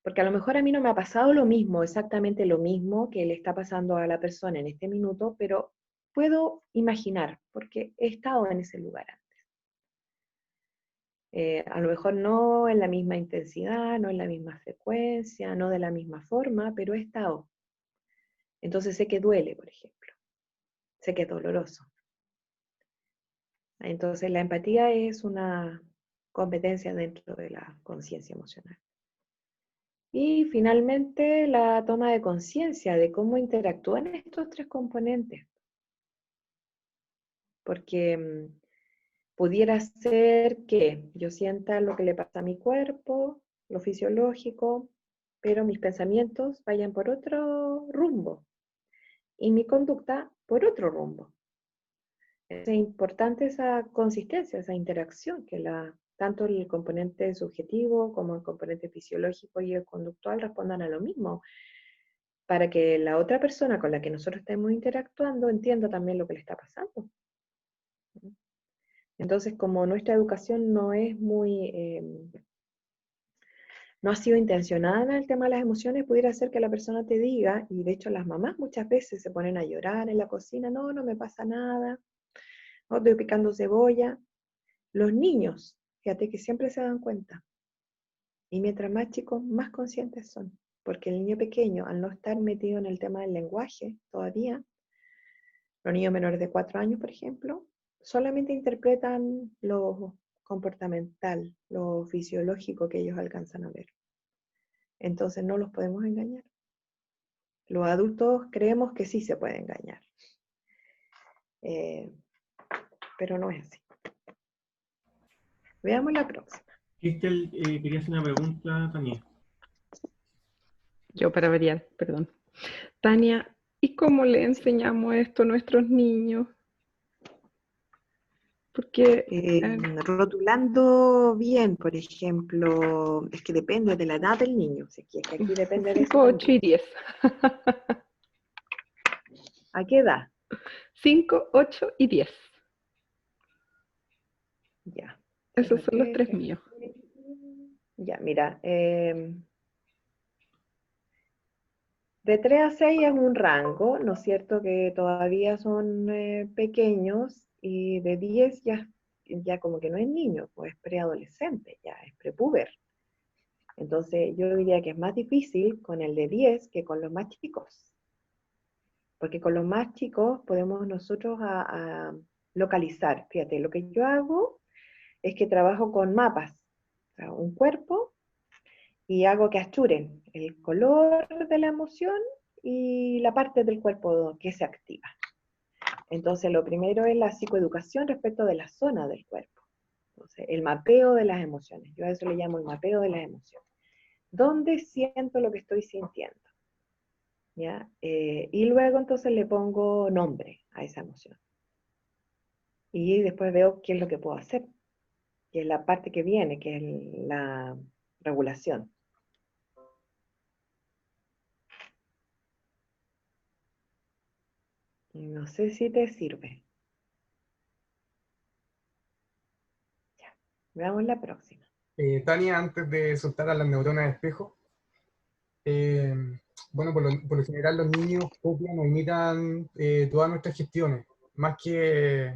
Porque a lo mejor a mí no me ha pasado lo mismo, exactamente lo mismo que le está pasando a la persona en este minuto, pero puedo imaginar, porque he estado en ese lugar antes. A lo mejor no en la misma intensidad, no en la misma frecuencia, no de la misma forma, pero he estado. Entonces sé que duele, por ejemplo. Sé que es doloroso. Entonces la empatía es una competencia dentro de la conciencia emocional. Y finalmente la toma de conciencia de cómo interactúan estos 3 componentes. Porque pudiera ser que yo sienta lo que le pasa a mi cuerpo, lo fisiológico, pero mis pensamientos vayan por otro rumbo y mi conducta por otro rumbo. Es importante esa consistencia, esa interacción, que tanto el componente subjetivo como el componente fisiológico y el conductual respondan a lo mismo, para que la otra persona con la que nosotros estemos interactuando entienda también lo que le está pasando. Entonces, como nuestra educación no es no ha sido intencionada en el tema de las emociones, pudiera ser que la persona te diga, y de hecho las mamás muchas veces se ponen a llorar en la cocina, no me pasa nada, no estoy picando cebolla. Los niños, fíjate que siempre se dan cuenta, y mientras más chicos, más conscientes son, porque el niño pequeño, al no estar metido en el tema del lenguaje todavía, los niños menores de 4 años, por ejemplo, solamente interpretan lo comportamental, lo fisiológico que ellos alcanzan a ver. Entonces no los podemos engañar. Los adultos creemos que sí se puede engañar, pero no es así. Veamos la próxima. Cristel, quería hacer una pregunta también. Yo para variar, perdón. Tania, ¿y cómo le enseñamos esto a nuestros niños? Porque Rotulando bien, por ejemplo, es que depende de la edad del niño, es que aquí depende de 5, 8 y 10. ¿A qué edad? 5, 8 y 10. Ya. Esos son los 3 míos. Ya, mira, de 3 a 6 es un rango, ¿no es cierto? Que todavía son pequeños, y de 10 ya como que no es niño, pues es preadolescente, ya es prepuber. Entonces yo diría que es más difícil con el de 10 que con los más chicos. Porque con los más chicos podemos nosotros a localizar. Fíjate, lo que yo hago es que trabajo con mapas, o sea, un cuerpo, y hago que achuren el color de la emoción y la parte del cuerpo que se activa. Entonces, lo primero es la psicoeducación respecto de la zona del cuerpo. Entonces, el mapeo de las emociones. Yo a eso le llamo el mapeo de las emociones. ¿Dónde siento lo que estoy sintiendo? ¿Ya? Y luego entonces le pongo nombre a esa emoción. Y después veo qué es lo que puedo hacer, que es la parte que viene, que es la regulación. No sé si te sirve. Ya, veamos la próxima. Tania, antes de soltar a las neuronas de espejo, Bueno, por lo general los niños copian o imitan todas nuestras gestiones. Más que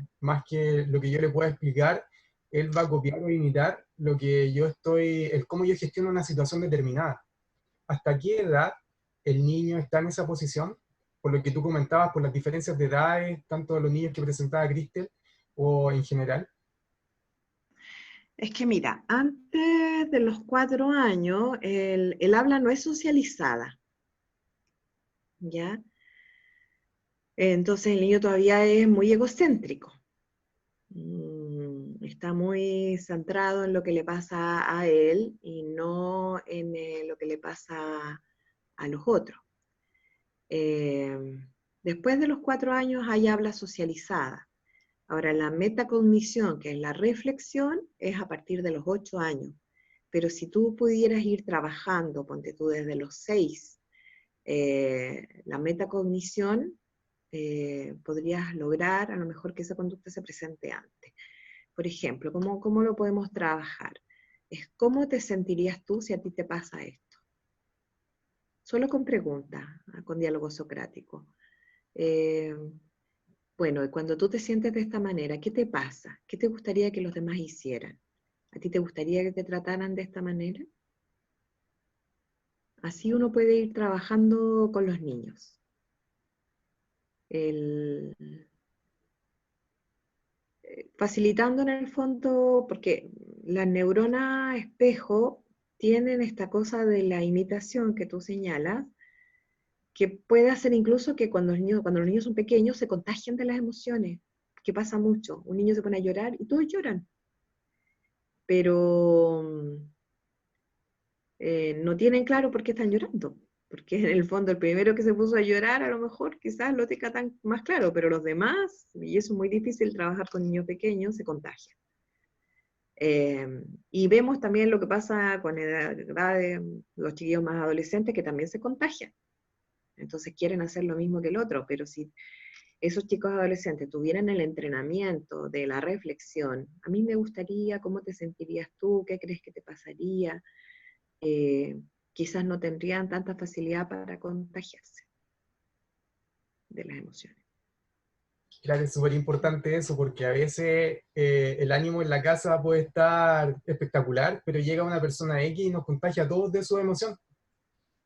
lo que yo le pueda explicar, él va a copiar o imitar lo que yo el cómo yo gestiono una situación determinada. ¿Hasta qué edad el niño está en esa posición? Por lo que tú comentabas, por las diferencias de edades, tanto de los niños que presentaba Cristel o en general. Es que mira, antes de los 4 años, el habla no es socializada, ¿ya? Entonces el niño todavía es muy egocéntrico. Está muy centrado en lo que le pasa a él y no en lo que le pasa a los otros. Después de los 4 años hay habla socializada. Ahora, la metacognición, que es la reflexión, es a partir de los 8 años. Pero si tú pudieras ir trabajando, ponte tú desde los 6, la metacognición, podrías lograr a lo mejor que esa conducta se presente antes. Por ejemplo, ¿cómo lo podemos trabajar? Es cómo te sentirías tú si a ti te pasa esto. Solo con preguntas, con diálogo socrático. Bueno, y cuando tú te sientes de esta manera, ¿qué te pasa? ¿Qué te gustaría que los demás hicieran? ¿A ti te gustaría que te trataran de esta manera? Así uno puede ir trabajando con los niños. Facilitando en el fondo, porque las neuronas espejo tienen esta cosa de la imitación que tú señalas, que puede hacer incluso que cuando los niños son pequeños se contagien de las emociones, que pasa mucho. Un niño se pone a llorar y todos lloran, pero no tienen claro por qué están llorando, porque en el fondo el primero que se puso a llorar a lo mejor quizás lo tenga tan más claro, pero los demás, y eso es muy difícil trabajar con niños pequeños, se contagian. Y vemos también lo que pasa con edad de los chiquillos más adolescentes que también se contagian. Entonces quieren hacer lo mismo que el otro, pero si esos chicos adolescentes tuvieran el entrenamiento de la reflexión, a mí me gustaría, ¿cómo te sentirías tú? ¿Qué crees que te pasaría? Quizás no tendrían tanta facilidad para contagiarse de las emociones. Claro, es súper importante eso, porque a veces el ánimo en la casa puede estar espectacular, pero llega una persona X y nos contagia a todos de su emoción.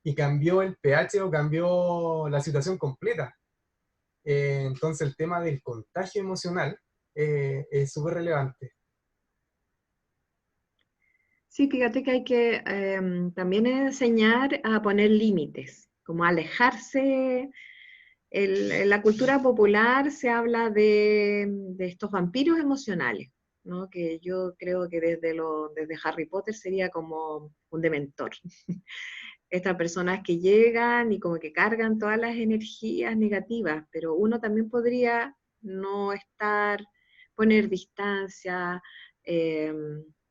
Y cambió el pH o cambió la situación completa. Entonces el tema del contagio emocional es súper relevante. Sí, fíjate que hay que también enseñar a poner límites, como alejarse. En la cultura popular se habla de estos vampiros emocionales, ¿no? Que yo creo que desde Harry Potter sería como un dementor. Estas personas que llegan y como que cargan todas las energías negativas, pero uno también podría no estar, poner distancia, eh,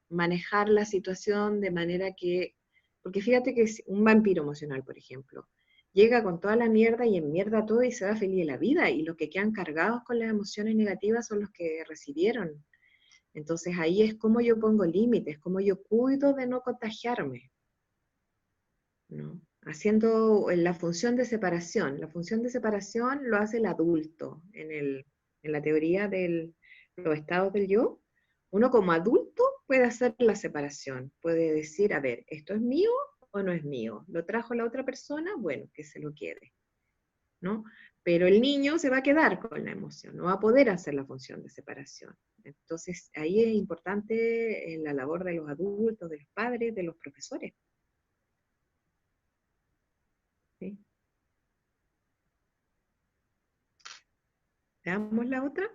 manejar la situación de manera que, porque fíjate que es un vampiro emocional, por ejemplo, llega con toda la mierda y enmierda todo y se va feliz de la vida, y los que quedan cargados con las emociones negativas son los que recibieron. Entonces ahí es como yo pongo límites, como yo cuido de no contagiarme, ¿no? Haciendo la función de separación. La función de separación lo hace el adulto en la teoría de los estados del yo. Uno como adulto puede hacer la separación, puede decir, a ver, ¿esto es mío o no es mío? ¿Lo trajo la otra persona? Bueno, que se lo quede, ¿no? Pero el niño se va a quedar con la emoción, no va a poder hacer la función de separación. Entonces, ahí es importante la labor de los adultos, de los padres, de los profesores. ¿Sí? ¿Veamos la otra?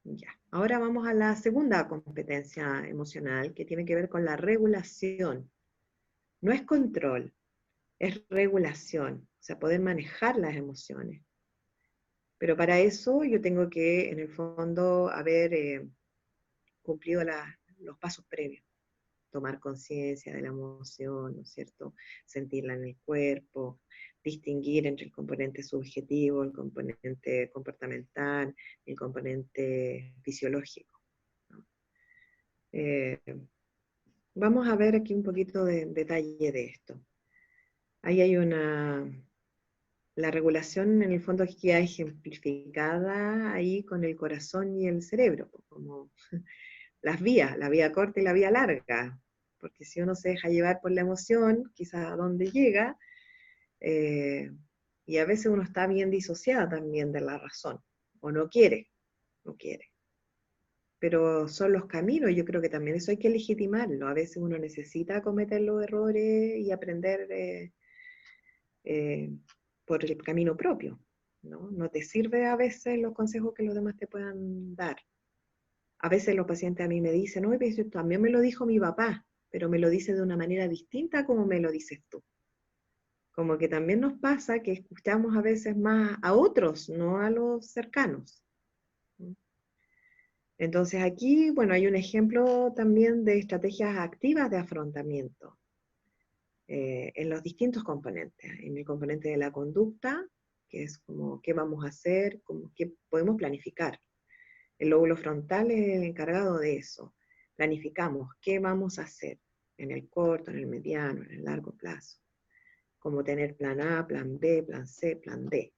Ya. Ahora vamos a la segunda competencia emocional, que tiene que ver con la regulación. No es control, es regulación, o sea, poder manejar las emociones. Pero para eso yo tengo que, en el fondo, haber cumplido los pasos previos. Tomar conciencia de la emoción, ¿no es cierto? Sentirla en el cuerpo, distinguir entre el componente subjetivo, el componente comportamental, el componente fisiológico, ¿no? Eh, Vamos a ver aquí un poquito de detalle de esto. Ahí hay la regulación en el fondo queda ejemplificada ahí con el corazón y el cerebro, como las vías, la vía corta y la vía larga, porque si uno se deja llevar por la emoción, quizás a dónde llega, y a veces uno está bien disociado también de la razón, o no quiere. Pero son los caminos, yo creo que también eso hay que legitimarlo. A veces uno necesita cometer los errores y aprender por el camino propio, ¿no? No te sirve a veces los consejos que los demás te puedan dar. A veces los pacientes a mí me dicen, no, eso también me lo dijo mi papá, pero me lo dice de una manera distinta a como me lo dices tú. Como que también nos pasa que escuchamos a veces más a otros, no a los cercanos. Entonces aquí, bueno, hay un ejemplo también de estrategias activas de afrontamiento en los distintos componentes. En el componente de la conducta, que es como qué vamos a hacer, como qué podemos planificar. El lóbulo frontal es el encargado de eso. Planificamos qué vamos a hacer en el corto, en el mediano, en el largo plazo. Como tener plan A, plan B, plan C, plan D,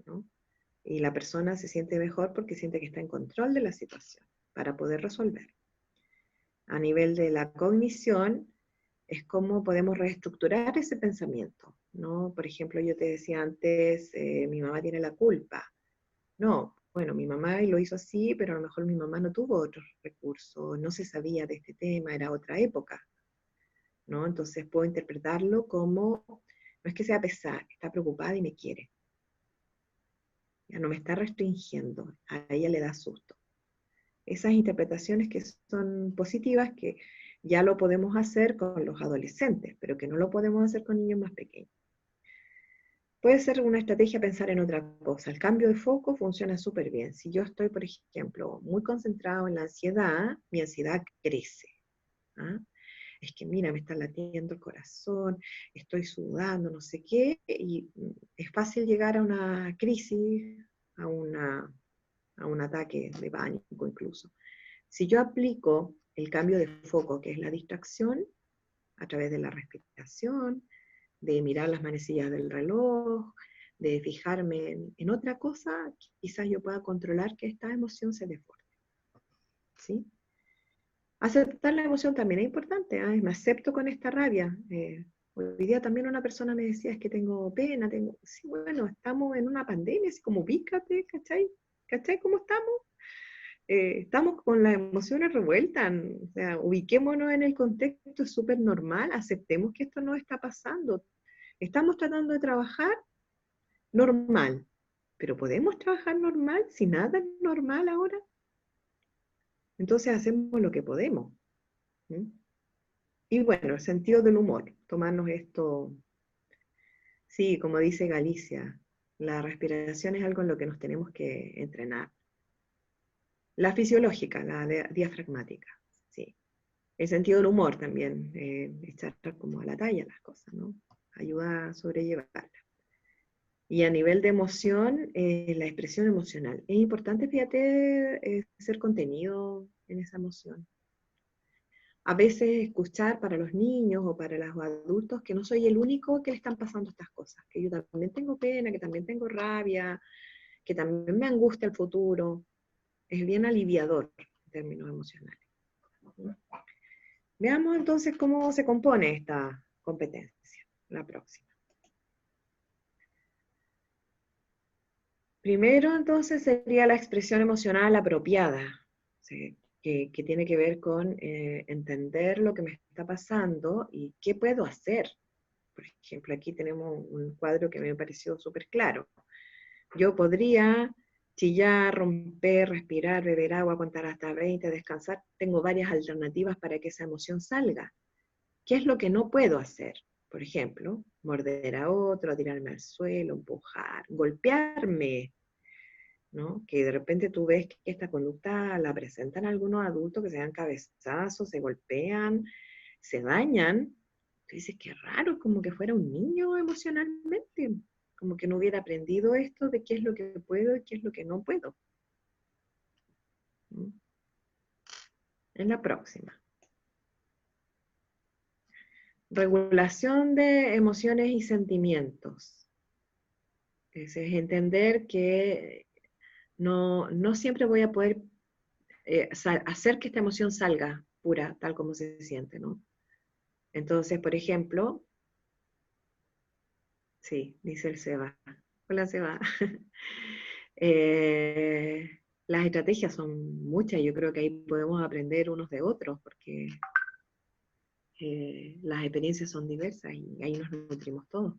¿no? Y la persona se siente mejor porque siente que está en control de la situación para poder resolver. A nivel de la cognición, es cómo podemos reestructurar ese pensamiento, ¿no? Por ejemplo, yo te decía antes, mi mamá tiene la culpa. No, bueno, mi mamá lo hizo así, pero a lo mejor mi mamá no tuvo otros recursos, no se sabía de este tema, era otra época, ¿no? Entonces puedo interpretarlo como, no es que sea pesada, está preocupada y me quiere. Ya no me está restringiendo, a ella le da susto. Esas interpretaciones que son positivas, que ya lo podemos hacer con los adolescentes, pero que no lo podemos hacer con niños más pequeños. Puede ser una estrategia pensar en otra cosa. El cambio de foco funciona súper bien. Si yo estoy, por ejemplo, muy concentrado en la ansiedad, mi ansiedad crece. ¿Ah? Es que mira, me está latiendo el corazón, estoy sudando, no sé qué, y es fácil llegar a una crisis, a un ataque de pánico incluso. Si yo aplico el cambio de foco, que es la distracción, a través de la respiración, de mirar las manecillas del reloj, de fijarme en otra cosa, quizás yo pueda controlar que esta emoción se desborde. ¿Sí? Aceptar la emoción también es importante, ¿eh? Me acepto con esta rabia. Hoy día también una persona me decía, es que tengo pena, sí, bueno, estamos en una pandemia, así como pícate, ¿cachai? ¿Cachai cómo estamos? Estamos con las emociones revueltas, o sea, ubiquémonos en el contexto, es súper normal, aceptemos que esto no está pasando. Estamos tratando de trabajar normal, pero ¿podemos trabajar normal si nada es normal ahora? Entonces hacemos lo que podemos. ¿Sí? Y bueno, el sentido del humor, tomarnos esto, sí, como dice Galicia, la respiración es algo en lo que nos tenemos que entrenar. La fisiológica, la diafragmática, sí. El sentido del humor también, echar como a la talla las cosas, ¿no? Ayuda a sobrellevarla. Y a nivel de emoción, la expresión emocional. Es importante, fíjate, ser contenido en esa emoción. A veces escuchar para los niños o para los adultos que no soy el único que le están pasando estas cosas, que yo también tengo pena, que también tengo rabia, que también me angustia el futuro. Es bien aliviador en términos emocionales. Veamos entonces cómo se compone esta competencia, la próxima. Primero, entonces, sería la expresión emocional apropiada, ¿sí? que tiene que ver con entender lo que me está pasando y qué puedo hacer. Por ejemplo, aquí tenemos un cuadro que me pareció súper claro. Yo podría chillar, romper, respirar, beber agua, contar hasta 20, descansar. Tengo varias alternativas para que esa emoción salga. ¿Qué es lo que no puedo hacer? Por ejemplo, morder a otro, tirarme al suelo, empujar, golpearme, ¿no? Que de repente tú ves que esta conducta la presentan algunos adultos que se dan cabezazos, se golpean, se dañan. Tú dices, qué raro, como que fuera un niño emocionalmente, como que no hubiera aprendido esto de qué es lo que puedo y qué es lo que no puedo. ¿No? En la próxima. regulación de emociones y sentimientos. Es entender que no siempre voy a poder hacer que esta emoción salga pura, tal como se siente, ¿no? Entonces, por ejemplo, sí, dice el Seba. Hola, Seba. Las estrategias son muchas, yo creo que ahí podemos aprender unos de otros, porque las experiencias son diversas y ahí nos nutrimos todos.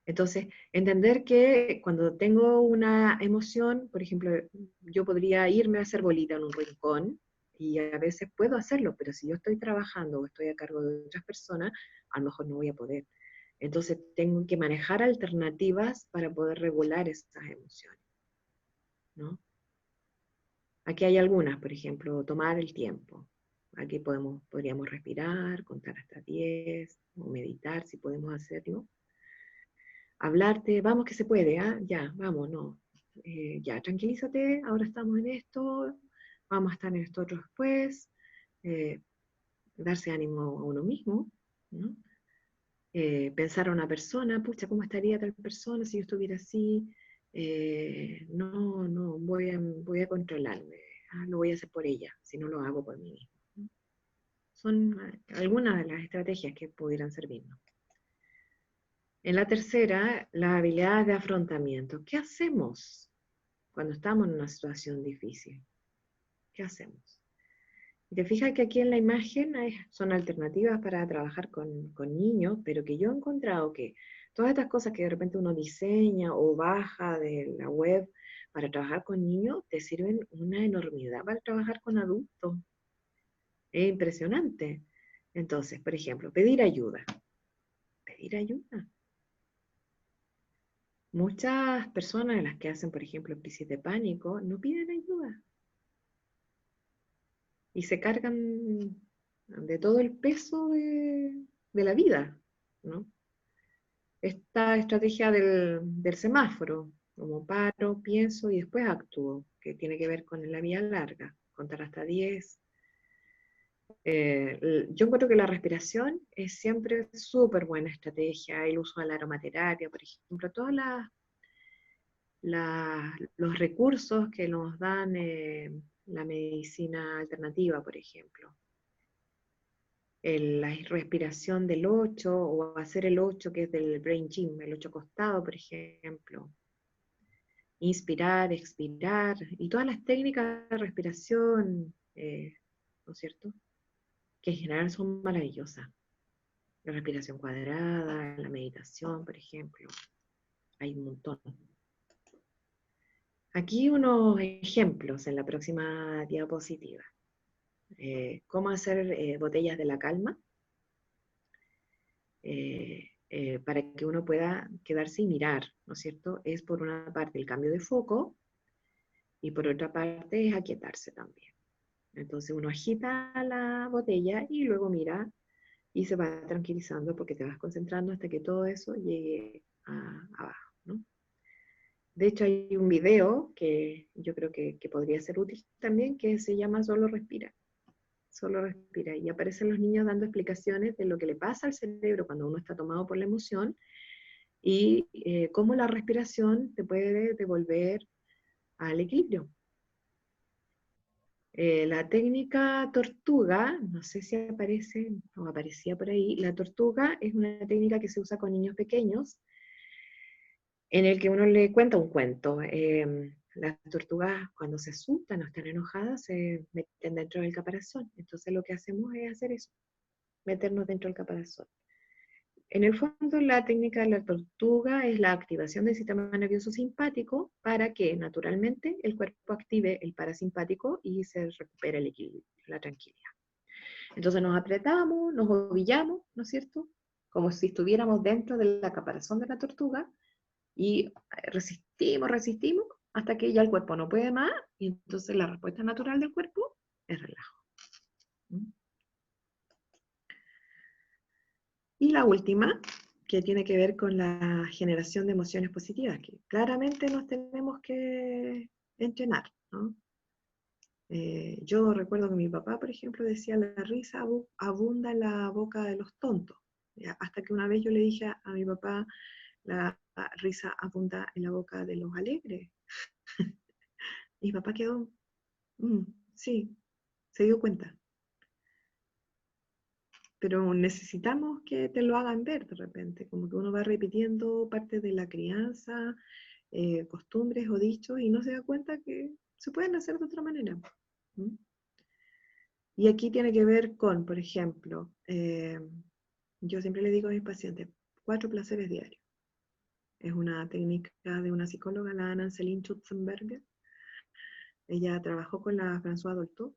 Entonces, entender que cuando tengo una emoción, por ejemplo, yo podría irme a hacer bolita en un rincón, y a veces puedo hacerlo, pero si yo estoy trabajando o estoy a cargo de otras personas, a lo mejor no voy a poder. Entonces, tengo que manejar alternativas para poder regular esas emociones, ¿no? Aquí hay algunas, por ejemplo, tomar el tiempo. Aquí podríamos respirar, contar hasta 10, o meditar si podemos hacerlo. Hablarte, vamos que se puede, ¿ah? Ya, vamos, no. Ya, tranquilízate, ahora estamos en esto, vamos a estar en esto otro después. Darse ánimo a uno mismo, ¿no? Pensar a una persona, pucha, ¿cómo estaría tal persona si yo estuviera así? No, voy a controlarme, lo voy a hacer por ella, si no lo hago por mí mismo, ¿no? Son algunas de las estrategias que pudieran servirnos. En la tercera, la habilidad de afrontamiento. ¿Qué hacemos cuando estamos en una situación difícil? ¿Qué hacemos? Y te fijas que aquí en la imagen son alternativas para trabajar con niños, pero que yo he encontrado que todas estas cosas que de repente uno diseña o baja de la web para trabajar con niños, te sirven una enormidad para trabajar con adultos. Es impresionante. Entonces, por ejemplo, pedir ayuda. Pedir ayuda. Muchas personas, las que hacen, por ejemplo, crisis de pánico, no piden ayuda. Y se cargan de todo el peso de la vida, ¿no? Esta estrategia del semáforo, como paro, pienso y después actúo, que tiene que ver con la vía larga, contar hasta 10. Yo encuentro que la respiración es siempre súper buena estrategia, el uso de la aromaterapia, por ejemplo, todos los recursos que nos dan la medicina alternativa, por ejemplo. La respiración del 8 o hacer el 8 que es del Brain Gym, el 8 acostado, por ejemplo. Inspirar, expirar, y todas las técnicas de respiración, ¿no es cierto? Que en general son maravillosas. La respiración cuadrada, la meditación, por ejemplo. Hay un montón. Aquí unos ejemplos en la próxima diapositiva. Cómo hacer botellas de la calma para que uno pueda quedarse y mirar, ¿no es cierto? Es por una parte el cambio de foco y por otra parte es aquietarse también. Entonces uno agita la botella y luego mira y se va tranquilizando porque te vas concentrando hasta que todo eso llegue abajo, ¿no? De hecho hay un video que yo creo que podría ser útil también, que se llama Solo Respira. Solo respira. Y aparecen los niños dando explicaciones de lo que le pasa al cerebro cuando uno está tomado por la emoción y cómo la respiración te puede devolver al equilibrio. La técnica tortuga, no sé si aparece o aparecía por ahí, la tortuga es una técnica que se usa con niños pequeños en el que uno le cuenta un cuento. Las tortugas cuando se asustan o están enojadas se meten dentro del caparazón. Entonces lo que hacemos es hacer eso, meternos dentro del caparazón. En el fondo la técnica de la tortuga es la activación del sistema nervioso simpático para que naturalmente el cuerpo active el parasimpático y se recupere el equilibrio, la tranquilidad. Entonces nos apretamos, nos ovillamos, ¿no es cierto? Como si estuviéramos dentro del caparazón de la tortuga y resistimos, hasta que ya el cuerpo no puede más, y entonces la respuesta natural del cuerpo es relajo. Y la última, que tiene que ver con la generación de emociones positivas, que claramente nos tenemos que entrenar, ¿no? Yo recuerdo que mi papá, por ejemplo, decía, la risa abunda en la boca de los tontos, Hasta que una vez yo le dije a mi papá, la risa abunda en la boca de los alegres. Y mi papá quedó, sí, se dio cuenta. Pero necesitamos que te lo hagan ver de repente, como que uno va repitiendo parte de la crianza, costumbres o dichos, y no se da cuenta que se pueden hacer de otra manera. ¿Mm? Y aquí tiene que ver con, por ejemplo, yo siempre le digo a mis pacientes, 4 placeres diarios. Es una técnica de una psicóloga, la Anne-Céline Schutzenberger. Ella trabajó con la Françoise Dolto,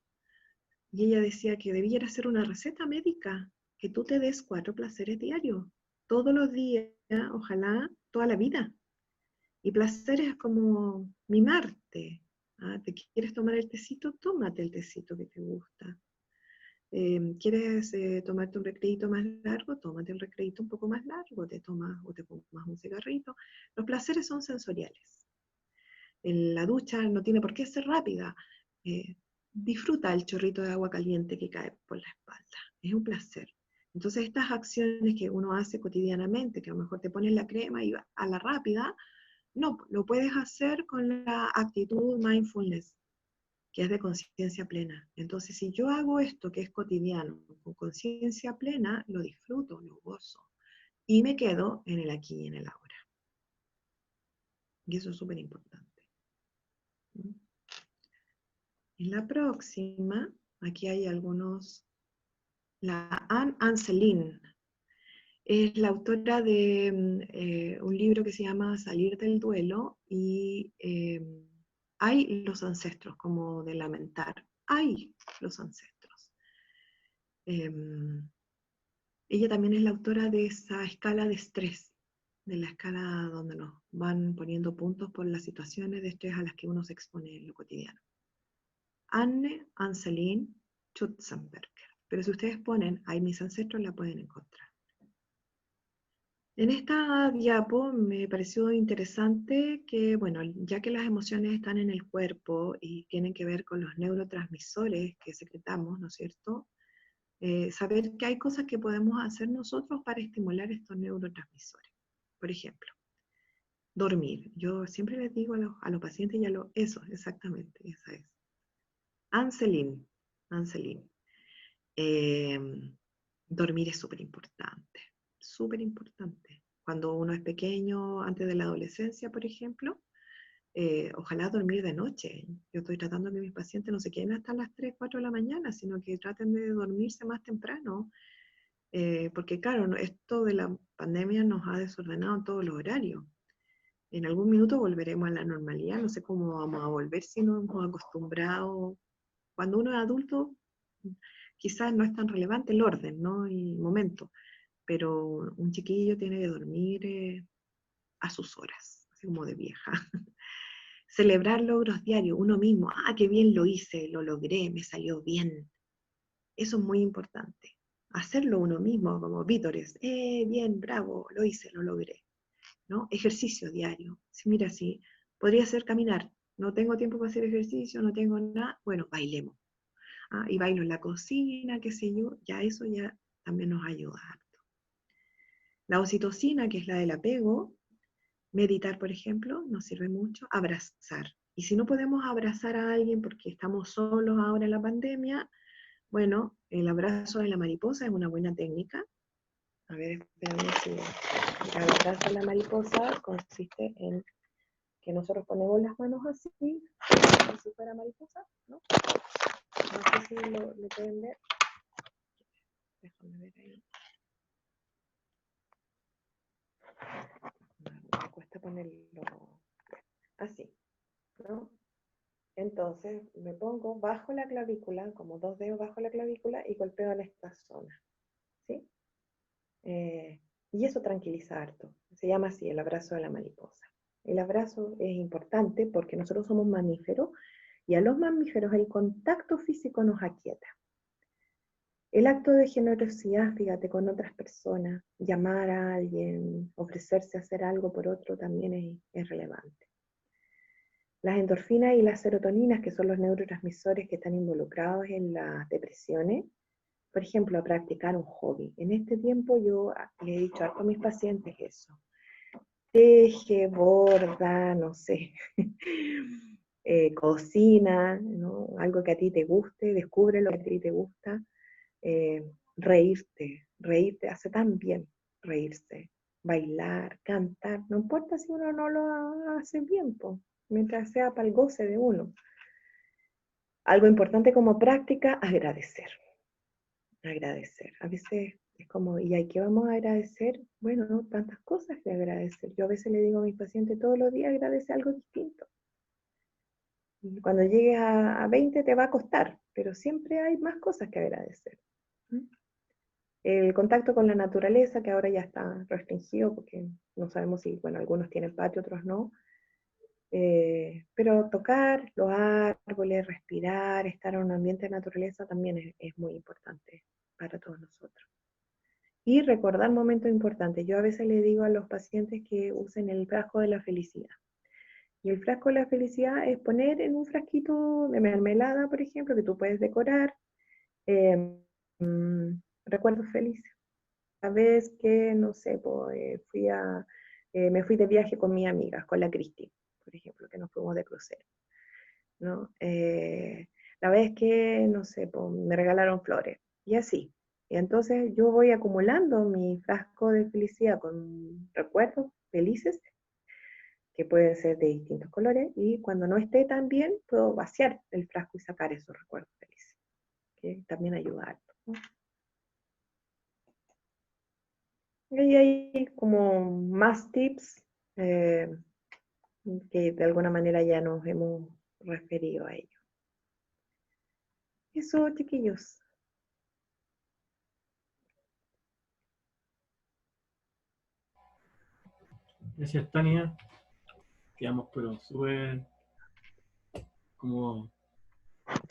y ella decía que debiera ser una receta médica, que tú te des 4 placeres diarios, todos los días, ojalá toda la vida. Y placer es como mimarte. ¿Te quieres tomar el tecito? Tómate el tecito que te gusta. ¿Quieres tomarte un recreíto más largo? Tómate un recreíto un poco más largo, te tomas o te fumas un cigarrito. Los placeres son sensoriales. La ducha no tiene por qué ser rápida. Disfruta el chorrito de agua caliente que cae por la espalda. Es un placer. Entonces estas acciones que uno hace cotidianamente, que a lo mejor te pones la crema y a la rápida, no, lo puedes hacer con la actitud mindfulness, que es de conciencia plena. Entonces, si yo hago esto que es cotidiano, con conciencia plena, lo disfruto, lo gozo, y me quedo en el aquí y en el ahora. Y eso es súper importante. En la próxima, aquí hay algunos, la Anne Céline es la autora de un libro que se llama Salir del duelo, y hay los ancestros, como de lamentar, hay los ancestros. Ella también es la autora de esa escala de estrés, de la escala donde nos van poniendo puntos por las situaciones de estrés a las que uno se expone en lo cotidiano. Anne-Céline Schutzenberger. Pero si ustedes ponen, ahí mis ancestros, la pueden encontrar. En esta diapo me pareció interesante que, bueno, ya que las emociones están en el cuerpo y tienen que ver con los neurotransmisores que secretamos, ¿no es cierto? Saber que hay cosas que podemos hacer nosotros para estimular estos neurotransmisores. Por ejemplo, dormir. Yo siempre les digo a los pacientes, eso, exactamente, esa es. Anne-Céline. Dormir es súper importante, súper importante. Cuando uno es pequeño, antes de la adolescencia, por ejemplo, ojalá dormir de noche. Yo estoy tratando que mis pacientes no se queden hasta las 3, 4 de la mañana, sino que traten de dormirse más temprano, porque claro, esto de la pandemia nos ha desordenado todos los horarios. En algún minuto volveremos a la normalidad, no sé cómo vamos a volver si nos hemos acostumbrado. Cuando uno es adulto, quizás no es tan relevante el orden, ¿no? Y momento, pero un chiquillo tiene que dormir a sus horas, así como de vieja. Celebrar logros diarios, uno mismo, qué bien lo hice, lo logré, me salió bien. Eso es muy importante. Hacerlo uno mismo, como vítores, bien, bravo, lo hice, lo logré. ¿No? Ejercicio diario. Si mira, sí, podría ser caminar. No tengo tiempo para hacer ejercicio, no tengo nada. Bueno, bailemos. Y bailo en la cocina, qué sé yo. Ya eso ya también nos ayuda harto. La oxitocina, que es la del apego, meditar, por ejemplo, nos sirve mucho. Abrazar. Y si no podemos abrazar a alguien porque estamos solos ahora en la pandemia, bueno, el abrazo de la mariposa es una buena técnica. A ver, espérame si el abrazo de la mariposa consiste en que nosotros ponemos las manos así, como si fuera mariposa, ¿no? No sé si lo pueden ver. Déjame ver ahí. Me cuesta ponerlo así, ¿no? Entonces me pongo bajo la clavícula, como 2 dedos bajo la clavícula, y golpeo en esta zona, ¿sí? Y eso tranquiliza harto. Se llama así, el abrazo de la mariposa. El abrazo es importante porque nosotros somos mamíferos, y a los mamíferos el contacto físico nos aquieta. El acto de generosidad, fíjate, con otras personas, llamar a alguien, ofrecerse a hacer algo por otro también es relevante. Las endorfinas y las serotoninas, que son los neurotransmisores que están involucrados en las depresiones, por ejemplo, a practicar un hobby. En este tiempo yo le he dicho a mis pacientes eso. Teje, borda, no sé, cocina, ¿no? Algo que a ti te guste, descubre lo que a ti te gusta. Reírte hace tan bien, reírse, bailar, cantar, no importa si uno no lo hace bien, po, mientras sea para el goce de uno. Algo importante como práctica, agradecer. A veces es como, ¿y a qué vamos a agradecer? Bueno, no, tantas cosas que agradecer. Yo a veces le digo a mis pacientes todos los días, agradece algo distinto. Y cuando llegues a 20 te va a costar, pero siempre hay más cosas que agradecer. El contacto con la naturaleza, que ahora ya está restringido, porque no sabemos si, bueno, algunos tienen patio, otros no. Pero tocar los árboles, respirar, estar en un ambiente de naturaleza también es muy importante para todos nosotros. Y recordar momentos importantes. Yo a veces le digo a los pacientes que usen el frasco de la felicidad. Y el frasco de la felicidad es poner en un frasquito de mermelada, por ejemplo, que tú puedes decorar, recuerdos felices. Una vez que, no sé, pues, me fui de viaje con mis amigas, con la Cristi, por ejemplo, que nos fuimos de crucero, ¿no? La vez que, no sé, pues, me regalaron flores, y así. Y entonces yo voy acumulando mi frasco de felicidad con recuerdos felices, que pueden ser de distintos colores, y cuando no esté tan bien, puedo vaciar el frasco y sacar esos recuerdos felices, que también ayuda harto, ¿no? Y hay como más tips que de alguna manera ya nos hemos referido a ello. Eso, chiquillos. Gracias, Tania. Quedamos pero súper como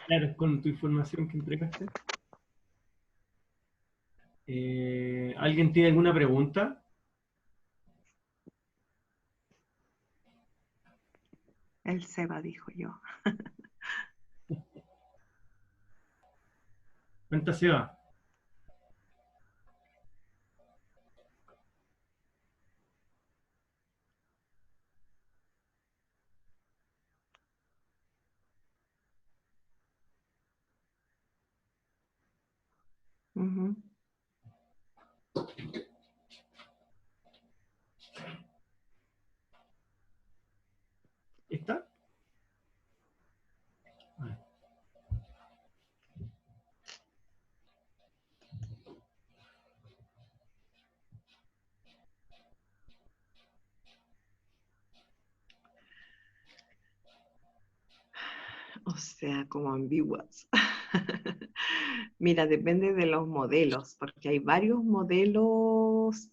claros con tu información que entregaste. ¿Alguien tiene alguna pregunta? El Seba, dijo yo. Cuenta, Seba. Ujú. ¿Está? O sea, como ambiguas. Mira, depende de los modelos, porque hay varios modelos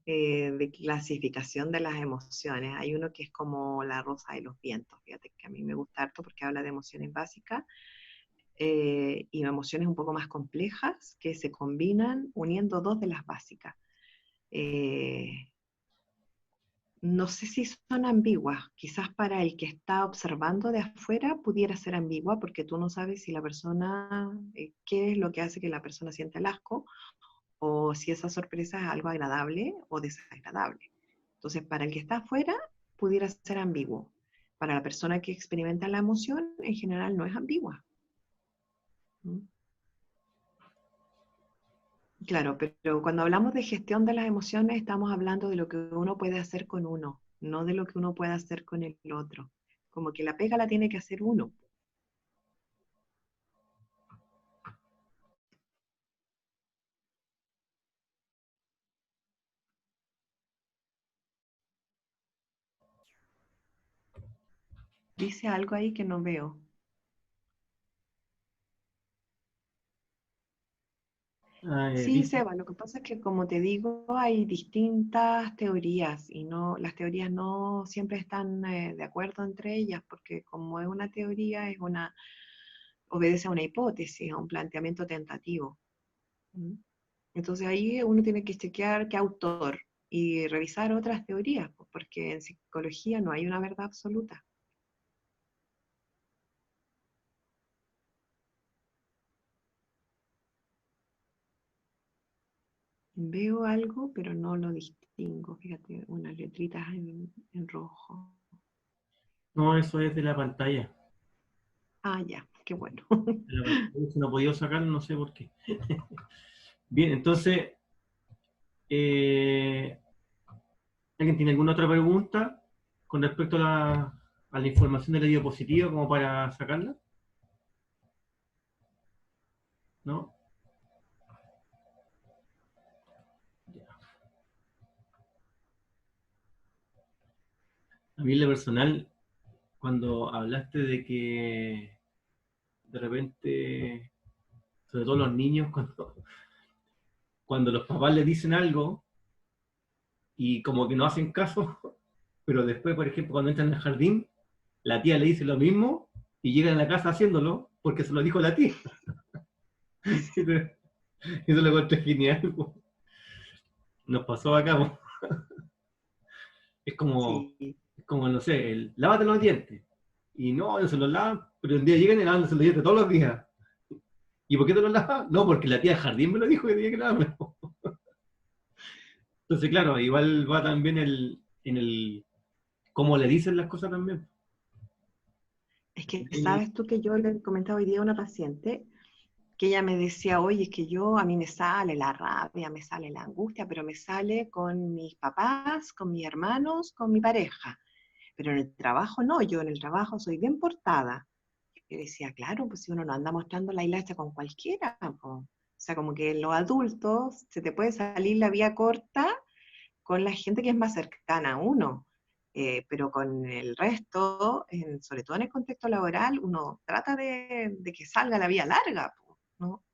de clasificación de las emociones. Hay uno que es como la rosa de los vientos, fíjate que a mí me gusta harto porque habla de emociones básicas y emociones un poco más complejas que se combinan uniendo dos de las básicas. No sé si son ambiguas, quizás para el que está observando de afuera pudiera ser ambigua porque tú no sabes si la persona, qué es lo que hace que la persona sienta el asco o si esa sorpresa es algo agradable o desagradable. Entonces, para el que está afuera pudiera ser ambiguo. Para la persona que experimenta la emoción, en general no es ambigua. ¿Mm? Claro, pero cuando hablamos de gestión de las emociones, estamos hablando de lo que uno puede hacer con uno, no de lo que uno puede hacer con el otro. Como que la pega la tiene que hacer uno. Dice algo ahí que no veo. Sí, Dice, Seba, lo que pasa es que como te digo, hay distintas teorías y no, las teorías no siempre están de acuerdo entre ellas, porque como es una teoría, obedece a una hipótesis, a un planteamiento tentativo. ¿Mm? Entonces ahí uno tiene que chequear qué autor y revisar otras teorías, pues, porque en psicología no hay una verdad absoluta. Veo algo, pero no lo distingo. Fíjate, unas letritas en rojo. No, eso es de la pantalla. Ah, ya, qué bueno. De la pantalla. Si no he podido sacarlo, no sé por qué. Bien, entonces, eh, ¿alguien tiene alguna otra pregunta con respecto a la información de la diapositiva como para sacarla? ¿No? A mí en lo personal, cuando hablaste de que de repente, sobre todo los niños, cuando los papás les dicen algo y como que no hacen caso, pero después, por ejemplo, cuando entran al jardín, la tía le dice lo mismo y llegan a la casa haciéndolo porque se lo dijo la tía. Eso lo encontré genial. Po. Nos pasó acá. Po. Es como, Sí, es como, no sé, lávate los dientes. Y no se los lavan, pero un día llegan y lavándose los dientes todos los días. ¿Y por qué te los lavas? No, porque la tía del jardín me lo dijo que tenía que lavarme. Entonces, claro, igual va también en el cómo le dicen las cosas también. es que sabes tú que yo le comentaba hoy día a una paciente que ella me decía, oye, es que yo, a mí me sale la rabia, me sale la angustia, pero me sale con mis papás, con mis hermanos, con mi pareja. Pero en el trabajo no, yo en el trabajo soy bien portada. Y decía, claro, pues si uno no anda mostrando la hilacha con cualquiera, po. O sea, como que en los adultos se te puede salir la vía corta con la gente que es más cercana a uno. Pero con el resto, sobre todo en el contexto laboral, uno trata de que salga la vía larga, po, ¿no?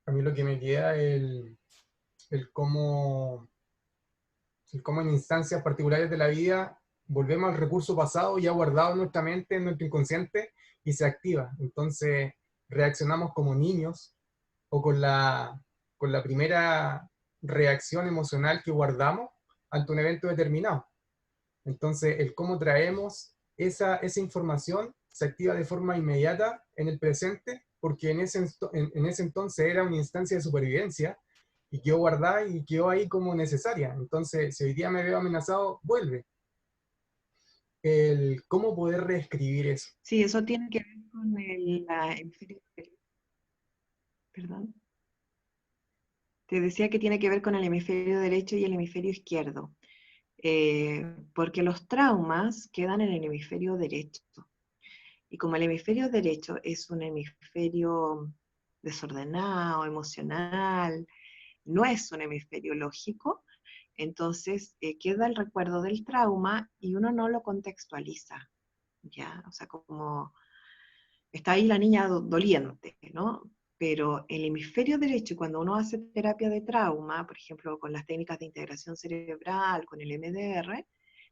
A mí lo que me queda es el cómo, el cómo en instancias particulares de la vida volvemos al recurso pasado ya guardado en nuestra mente, en nuestro inconsciente, y se activa. Entonces reaccionamos como niños o con la primera reacción emocional que guardamos ante un evento determinado. Entonces, el cómo traemos esa información se activa de forma inmediata en el presente, porque en ese entonces era una instancia de supervivencia y quedó guardada y quedó ahí como necesaria. Entonces, si hoy día me veo amenazado, vuelve. El cómo poder reescribir eso. Sí, eso tiene que ver con el hemisferio, perdón. Te decía que tiene que ver con el hemisferio derecho y el hemisferio izquierdo, porque los traumas quedan en el hemisferio derecho. Y como el hemisferio derecho es un hemisferio desordenado, emocional, no es un hemisferio lógico, entonces queda el recuerdo del trauma y uno no lo contextualiza, ¿ya? O sea, como está ahí la niña doliente, ¿no? Pero el hemisferio derecho, cuando uno hace terapia de trauma, por ejemplo, con las técnicas de integración cerebral, con el MDR,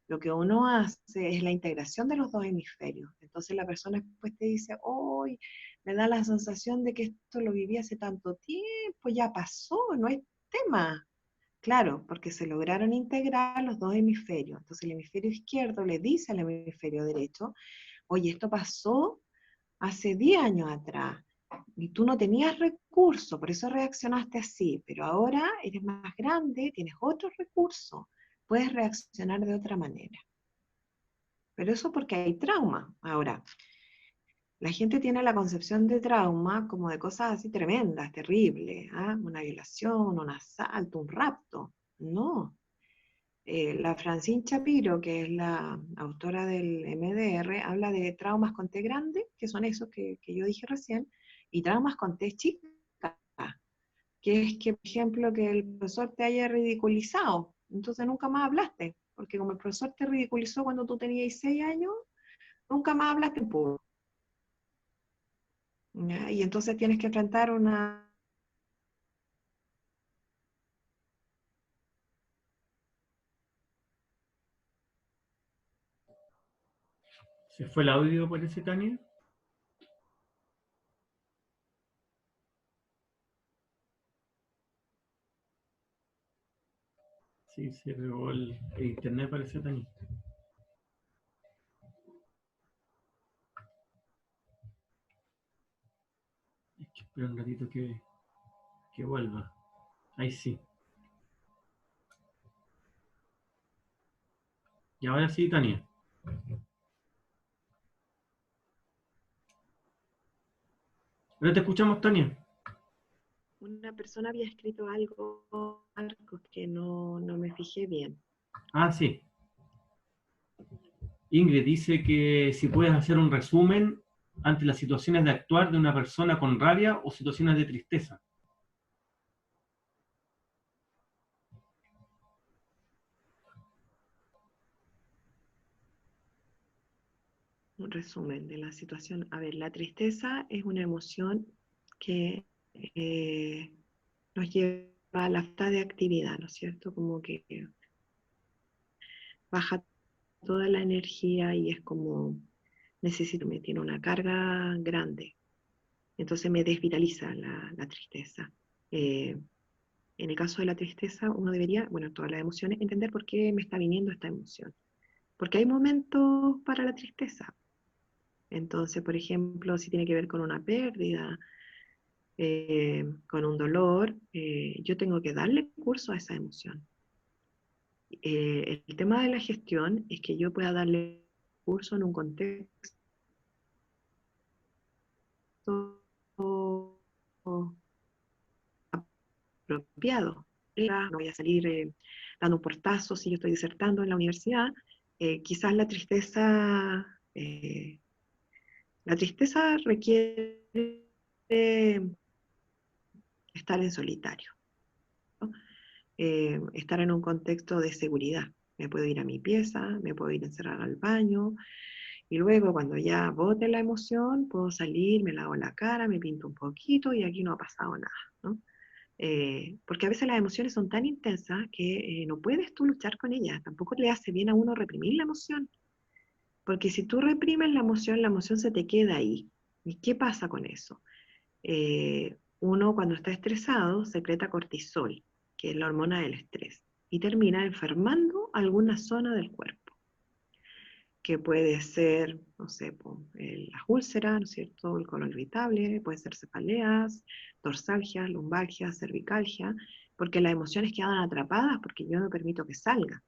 lo que uno hace es la integración de los dos hemisferios. Entonces la persona después te dice, hoy me da la sensación de que esto lo viví hace tanto tiempo, ya pasó, no es tema. Claro, porque se lograron integrar los dos hemisferios. Entonces el hemisferio izquierdo le dice al hemisferio derecho, oye, esto pasó hace 10 años atrás y tú no tenías recursos, por eso reaccionaste así, pero ahora eres más grande, tienes otros recursos, puedes reaccionar de otra manera. Pero eso porque hay trauma. Ahora, la gente tiene la concepción de trauma como de cosas así tremendas, terribles, ¿ah? Una violación, un asalto, un rapto. No. La Francine Shapiro, que es la autora del MDR, habla de traumas con T grande, que son esos que yo dije recién, y traumas con T chica, que es que, por ejemplo, que el profesor te haya ridiculizado, entonces nunca más hablaste, porque como el profesor te ridiculizó cuando tú tenías 6 años, nunca más hablaste en público. ¿Ya? Y entonces tienes que enfrentar una... ¿Se fue el audio, parece, Tania? Sí, se pegó el internet, parece, Tania. Espera un ratito que vuelva. Ahí sí. Y ahora sí, Tania. ¿No te escuchamos, Tania? Una persona había escrito algo, Marcos, que no me fijé bien. Ah, sí. Ingrid dice que si puedes hacer un resumen ante las situaciones de actuar de una persona con rabia o situaciones de tristeza. Un resumen de la situación. A ver, la tristeza es una emoción que nos lleva a la falta de actividad, ¿no es cierto? Como que baja toda la energía y es como, me tiene una carga grande. Entonces me desvitaliza la tristeza. En el caso de la tristeza, uno debería, bueno, todas las emociones, entender por qué me está viniendo esta emoción. Porque hay momentos para la tristeza. Entonces, por ejemplo, si tiene que ver con una pérdida, con un dolor, yo tengo que darle curso a esa emoción. El tema de la gestión es que yo pueda darle curso en un contexto apropiado. No voy a salir dando un portazo si yo estoy disertando en la universidad. Quizás la tristeza requiere estar en solitario, ¿no? Estar en un contexto de seguridad. Me puedo ir a mi pieza, me puedo ir a encerrar al baño, y luego cuando ya bote la emoción, puedo salir, me lavo la cara, me pinto un poquito y aquí no ha pasado nada, ¿no? Porque a veces las emociones son tan intensas que no puedes tú luchar con ellas. Tampoco le hace bien a uno reprimir la emoción, porque si tú reprimes la emoción se te queda ahí. ¿Y qué pasa con eso? Uno cuando está estresado secreta cortisol, que es la hormona del estrés, y termina enfermando alguna zona del cuerpo, que puede ser, no sé, las úlceras, ¿no es cierto?, el colon irritable, puede ser cefaleas, dorsalgias, lumbalgias, cervicalgia, porque las emociones quedan atrapadas porque yo no permito que salga,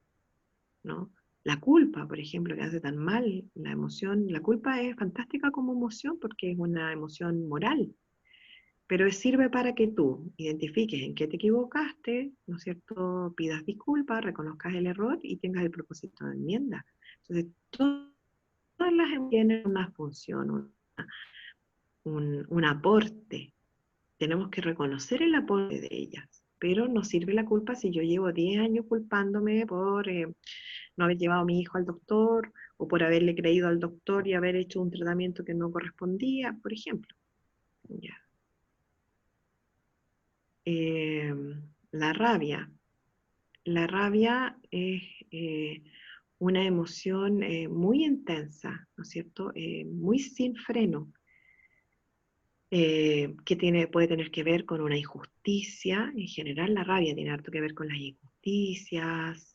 ¿no? La culpa, por ejemplo, que hace tan mal la emoción, la culpa es fantástica como emoción porque es una emoción moral, pero sirve para que tú identifiques en qué te equivocaste, ¿no es cierto?, pidas disculpas, reconozcas el error y tengas el propósito de enmienda. Entonces, todas las tienen una función, un aporte. Tenemos que reconocer el aporte de ellas, pero no sirve la culpa si yo llevo 10 años culpándome por no haber llevado a mi hijo al doctor o por haberle creído al doctor y haber hecho un tratamiento que no correspondía, por ejemplo. Ya. La rabia. La rabia es una emoción muy intensa, ¿no es cierto? Muy sin freno, que puede tener que ver con una injusticia. En general, la rabia tiene harto que ver con las injusticias,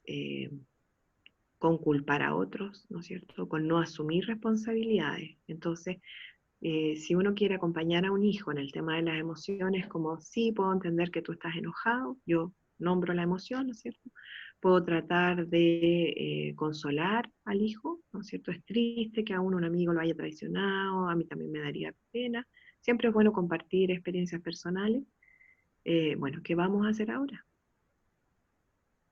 con culpar a otros, ¿no es cierto? Con no asumir responsabilidades. Entonces, si uno quiere acompañar a un hijo en el tema de las emociones, como sí, puedo entender que tú estás enojado, yo nombro la emoción, ¿no es cierto? Puedo tratar de consolar al hijo, ¿no es cierto? Es triste que a un amigo lo haya traicionado, a mí también me daría pena. Siempre es bueno compartir experiencias personales. Bueno, ¿qué vamos a hacer ahora?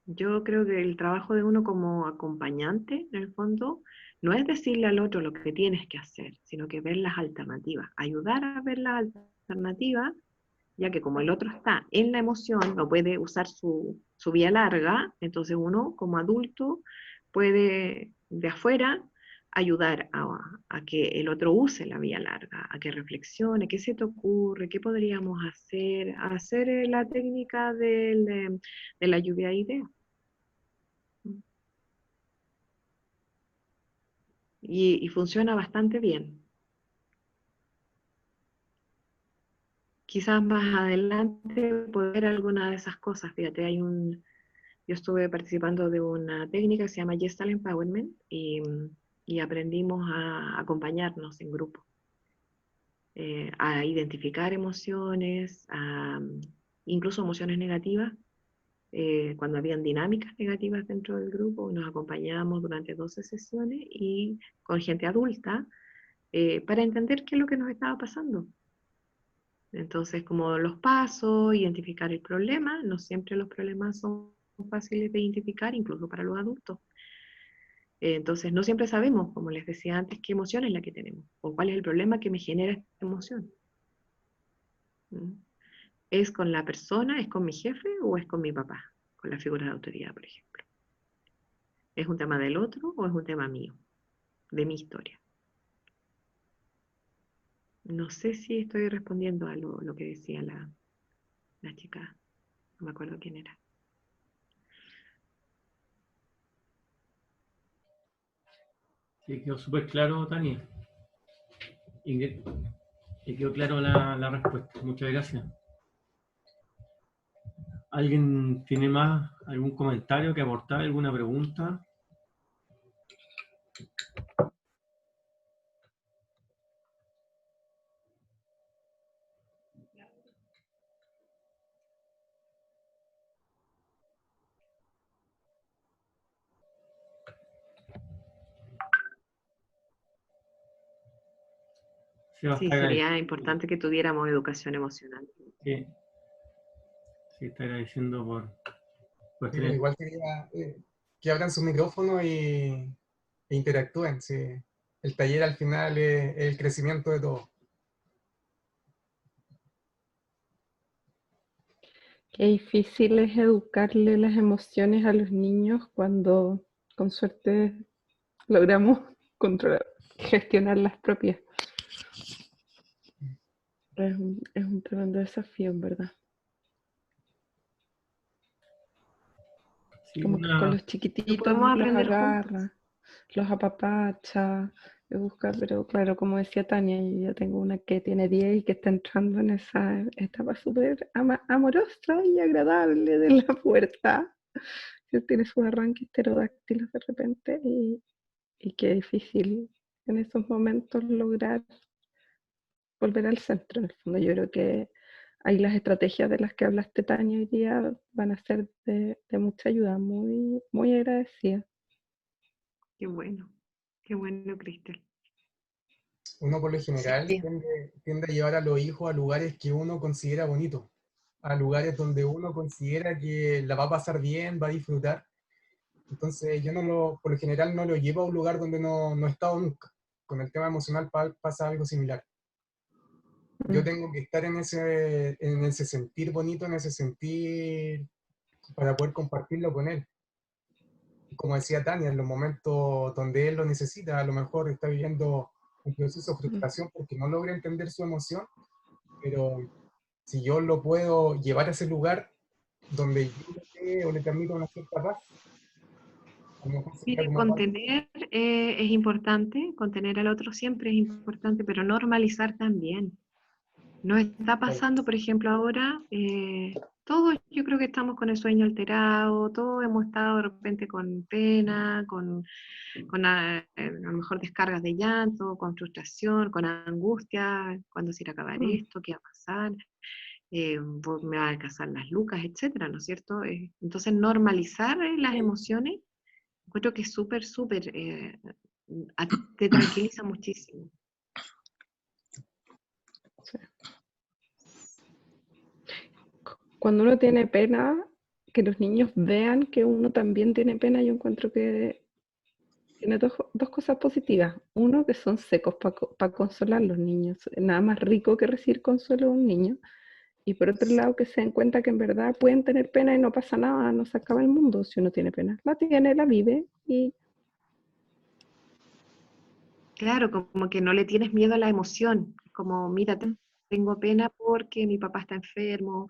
Yo creo que el trabajo de uno como acompañante, en el fondo, no es decirle al otro lo que tienes que hacer, sino que ver las alternativas, ayudar a ver las alternativas, ya que como el otro está en la emoción, no puede usar su vía larga, entonces uno como adulto puede de afuera ayudar a que el otro use la vía larga, a que reflexione, qué se te ocurre, qué podríamos hacer, hacer la técnica de la lluvia de ideas. Y funciona bastante bien. Quizás más adelante poder alguna de esas cosas. Fíjate, yo estuve participando de una técnica que se llama Gestalt Empowerment y aprendimos a acompañarnos en grupo. a identificar emociones, incluso emociones negativas. Cuando habían dinámicas negativas dentro del grupo, nos acompañábamos durante 12 sesiones y con gente adulta para entender qué es lo que nos estaba pasando. Entonces, como los pasos, identificar el problema, no siempre los problemas son fáciles de identificar, incluso para los adultos. Entonces, no siempre sabemos, como les decía antes, qué emoción es la que tenemos, o cuál es el problema que me genera esta emoción. ¿Es con la persona, es con mi jefe o es con mi papá? Con la figura de autoridad, por ejemplo. ¿Es un tema del otro o es un tema mío, de mi historia? No sé si estoy respondiendo a lo que decía la chica, no me acuerdo quién era. Sí, quedó súper claro, Tania. Ingrid, te quedó claro la respuesta. Muchas gracias. ¿Alguien tiene más algún comentario que aportar, alguna pregunta? Sí, sería importante que tuviéramos educación emocional. Sí, está agradeciendo por Sí, tener. igual quería que abran su micrófono e interactúen. Sí. El taller al final es el crecimiento de todos. Qué difícil es educarle las emociones a los niños cuando con suerte logramos controlar, gestionar las propias. Es un tremendo desafío, en verdad. Sí, Como que con los Lo chiquititos podemos los aprender agarra, juntos. los apapacha, los busca, pero claro, como decía Tania, yo ya tengo una que tiene 10 y que está entrando en esa etapa súper amorosa y agradable de la puerta, que tiene sus arranques pterodáctilos de repente y qué difícil en esos momentos lograr volver al centro. En el fondo, yo creo que ahí las estrategias de las que hablaste, Tania, hoy día van a ser de mucha ayuda, muy, muy agradecida. Qué bueno, Cristel. Uno por lo general Sí. tiende a llevar a los hijos a lugares que uno considera bonitos, a lugares donde uno considera que la va a pasar bien, va a disfrutar. Entonces yo por lo general no lo llevo a un lugar donde no he estado nunca. Con el tema emocional pasa algo similar. Yo tengo que estar en ese sentir bonito, en ese sentir para poder compartirlo con él. Como decía Tania, en los momentos donde él lo necesita, a lo mejor está viviendo un proceso de frustración porque no logra entender su emoción, pero si yo lo puedo llevar a ese lugar donde yo le transmito una cierta paz, a lo mejor sería Mire, como más. contener es importante, contener al otro siempre es importante, pero normalizar también. Nos está pasando, por ejemplo, ahora, todos yo creo que estamos con el sueño alterado, todos hemos estado de repente con pena, con a lo mejor descargas de llanto, con frustración, con angustia, cuándo se irá a acabar esto, qué va a pasar, me va a alcanzar las lucas, etcétera, ¿no es cierto? Entonces, normalizar las emociones, encuentro que es súper, te tranquiliza muchísimo. Sí. Cuando uno tiene pena, que los niños vean que uno también tiene pena, yo encuentro que tiene dos cosas positivas. Uno, que son secos para consolar a los niños. Nada más rico que recibir consuelo de un niño. Y por otro lado, que se den cuenta que en verdad pueden tener pena y no pasa nada, no se acaba el mundo si uno tiene pena. La tiene, la vive y... Claro, como que no le tienes miedo a la emoción, como mira, tengo pena porque mi papá está enfermo,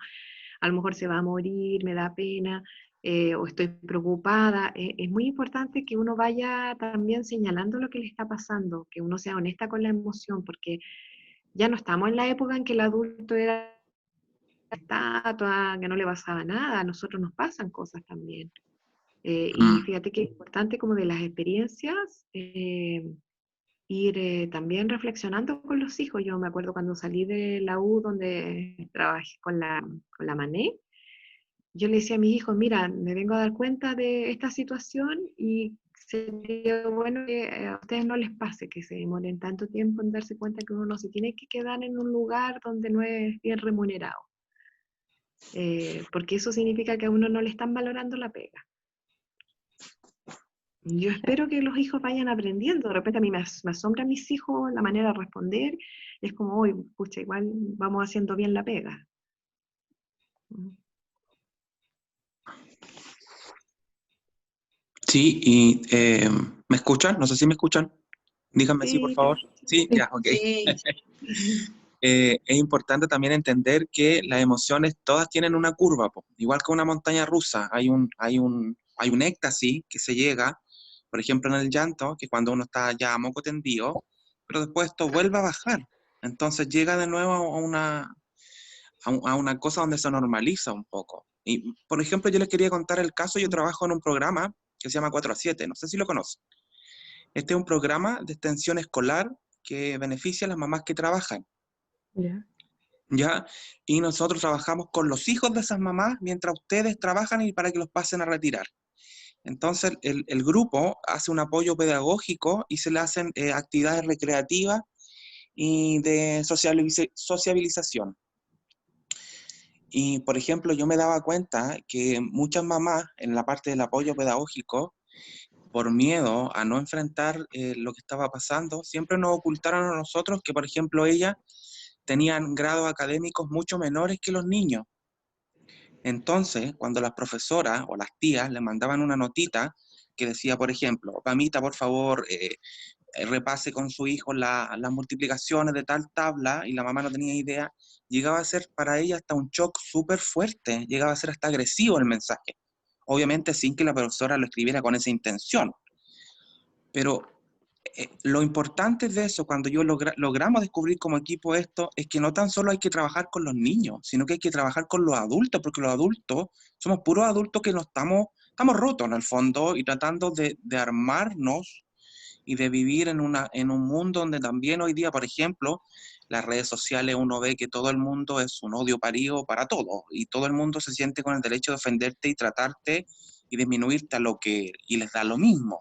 a lo mejor se va a morir, me da pena, o estoy preocupada. Es muy importante que uno vaya también señalando lo que le está pasando, que uno sea honesta con la emoción, porque ya no estamos en la época en que el adulto era estatua, que no le pasaba nada, a nosotros nos pasan cosas también. Y fíjate que es importante como de las experiencias, ir también reflexionando con los hijos. Yo me acuerdo cuando salí de la U, donde trabajé con la Mané, yo le decía a mis hijos, mira, me vengo a dar cuenta de esta situación y sería bueno que a ustedes no les pase, que se demoren tanto tiempo en darse cuenta que uno no se tiene que quedar en un lugar donde no es bien remunerado. Porque eso significa que a uno no le están valorando la pega. Yo espero que los hijos vayan aprendiendo. De repente a mí me asombra a mis hijos la manera de responder. Es como, hoy, pucha, igual vamos haciendo bien la pega. Sí, y ¿me escuchan? No sé si me escuchan. Díganme sí, por Sí, favor. Sí, ya, ok. Sí. Es importante también entender que las emociones todas tienen una curva, po. Igual que una montaña rusa. Hay un éxtasis que se llega, por ejemplo, en el llanto, que cuando uno está ya a moco tendido, pero después esto vuelve a bajar. Entonces llega de nuevo a una cosa donde se normaliza un poco. Y, por ejemplo, yo les quería contar el caso. Yo trabajo en un programa que se llama 4-7, no sé si lo conocen. Este es un programa de extensión escolar que beneficia a las mamás que trabajan. ¿Ya? Y nosotros trabajamos con los hijos de esas mamás mientras ustedes trabajan y para que los pasen a retirar. Entonces, el grupo hace un apoyo pedagógico y se le hacen actividades recreativas y de sociabilización. Y, por ejemplo, yo me daba cuenta que muchas mamás, en la parte del apoyo pedagógico, por miedo a no enfrentar lo que estaba pasando, siempre nos ocultaron a nosotros que, por ejemplo, ellas tenían grados académicos mucho menores que los niños. Entonces, cuando las profesoras o las tías le mandaban una notita que decía, por ejemplo, mamita, por favor, repase con su hijo las multiplicaciones de tal tabla, y la mamá no tenía idea, llegaba a ser para ella hasta un shock súper fuerte, llegaba a ser hasta agresivo el mensaje. Obviamente sin que la profesora lo escribiera con esa intención. Pero lo importante de eso, cuando yo logramos descubrir como equipo esto, es que no tan solo hay que trabajar con los niños, sino que hay que trabajar con los adultos, porque los adultos, somos puros adultos que estamos rotos en el fondo y tratando de armarnos y de vivir en un mundo donde también hoy día, por ejemplo, las redes sociales, uno ve que todo el mundo es un odio parido para todo, y todo el mundo se siente con el derecho de ofenderte y tratarte y disminuirte y les da lo mismo.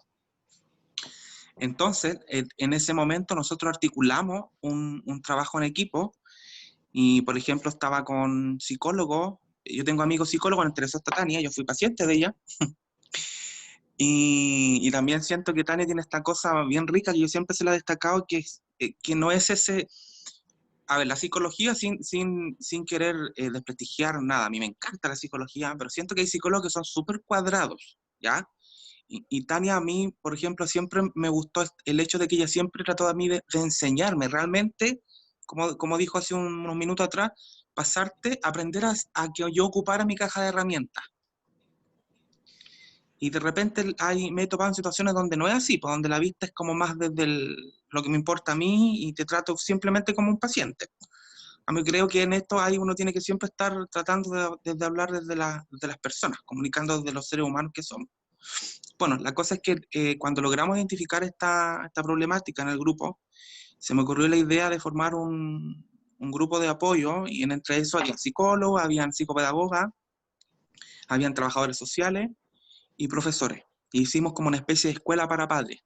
Entonces, en ese momento nosotros articulamos un trabajo en equipo y, por ejemplo, estaba con psicólogos. Yo tengo amigos psicólogos, me interesó esta Tania, yo fui paciente de ella. Y también siento que Tania tiene esta cosa bien rica que yo siempre se la he destacado, que no es ese... A ver, la psicología sin querer desprestigiar nada. A mí me encanta la psicología, pero siento que hay psicólogos que son súper cuadrados, ¿ya? Y Tania, a mí, por ejemplo, siempre me gustó el hecho de que ella siempre trató a mí de enseñarme realmente, como dijo hace unos minutos atrás, aprender a que yo ocupara mi caja de herramientas. Y de repente me he topado en situaciones donde no es así, pues donde la vista es como más desde lo que me importa a mí y te trato simplemente como un paciente. A mí creo que en esto uno tiene que siempre estar tratando de hablar desde las personas, comunicando desde los seres humanos que somos. Bueno, la cosa es que cuando logramos identificar esta problemática en el grupo, se me ocurrió la idea de formar un grupo de apoyo, y entre eso había psicólogos, habían psicopedagogas, habían trabajadores sociales y profesores. Y hicimos como una especie de escuela para padres.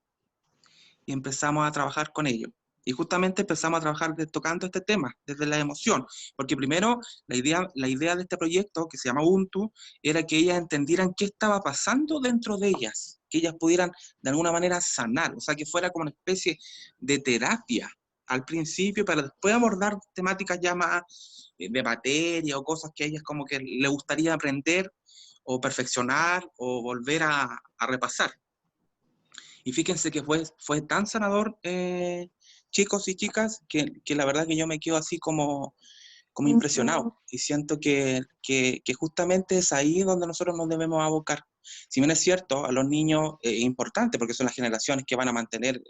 Y empezamos a trabajar con ellos. Y justamente empezamos a trabajar tocando este tema, desde la emoción. Porque primero, la idea de este proyecto, que se llama Ubuntu, era que ellas entendieran qué estaba pasando dentro de ellas, que ellas pudieran de alguna manera sanar, o sea, que fuera como una especie de terapia al principio, para después abordar temáticas ya más de materia o cosas que a ellas como que le gustaría aprender o perfeccionar o volver a repasar. Y fíjense que fue tan sanador, chicos y chicas, que la verdad que yo me quedo así como impresionado. Y siento que justamente es ahí donde nosotros nos debemos abocar. Si bien es cierto, a los niños es importante, porque son las generaciones que van a mantener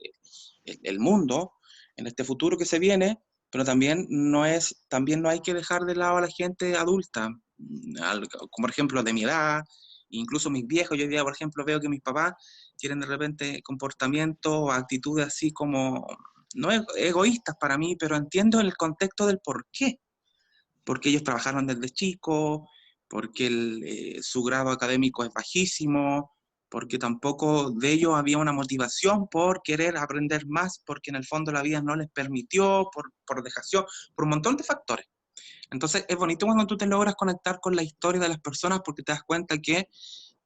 el mundo en este futuro que se viene, pero también no hay que dejar de lado a la gente adulta, como por ejemplo de mi edad, incluso mis viejos. Yo hoy día, por ejemplo, veo que mis papás tienen de repente comportamientos o actitudes así como, no egoístas para mí, pero entiendo el contexto del por qué. Porque ellos trabajaron desde chicos, porque su grado académico es bajísimo, porque tampoco de ellos había una motivación por querer aprender más, porque en el fondo la vida no les permitió, por dejación, por un montón de factores. Entonces es bonito cuando tú te logras conectar con la historia de las personas porque te das cuenta que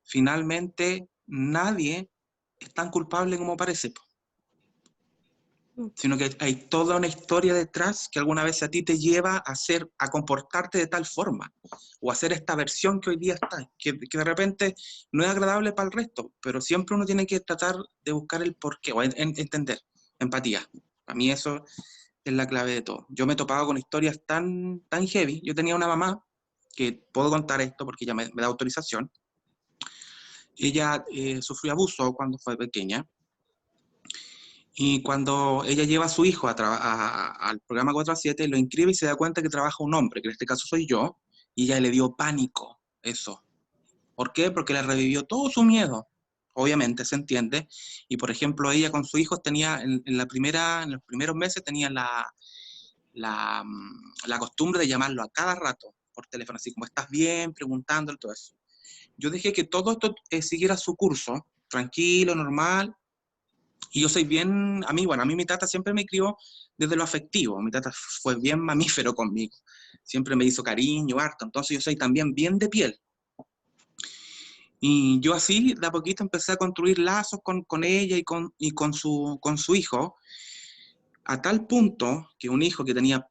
finalmente nadie es tan culpable como parece, sino que hay toda una historia detrás que alguna vez a ti te lleva a comportarte de tal forma, o a hacer esta versión que hoy día está, que de repente no es agradable para el resto, pero siempre uno tiene que tratar de buscar el porqué, o entender, empatía. Para mí eso es la clave de todo. Yo me he topado con historias tan heavy. Yo tenía una mamá, que puedo contar esto porque ella me da autorización. Ella sufrió abuso cuando fue pequeña, y cuando ella lleva a su hijo al programa 4 a 7, lo inscribe y se da cuenta que trabaja un hombre, que en este caso soy yo, y ella le dio pánico eso. ¿Por qué? Porque le revivió todo su miedo. Obviamente, se entiende. Y por ejemplo, ella con su hijo tenía, en los primeros meses tenía la costumbre de llamarlo a cada rato por teléfono, así como estás bien, preguntándole todo eso. Yo dejé que todo esto siguiera su curso, tranquilo, normal. Y yo soy bien, a mí mi tata siempre me crió desde lo afectivo, mi tata fue bien mamífero conmigo, siempre me hizo cariño, harto, entonces yo soy también bien de piel. Y yo así, de a poquito, empecé a construir lazos con ella y con su hijo, a tal punto que un hijo que tenía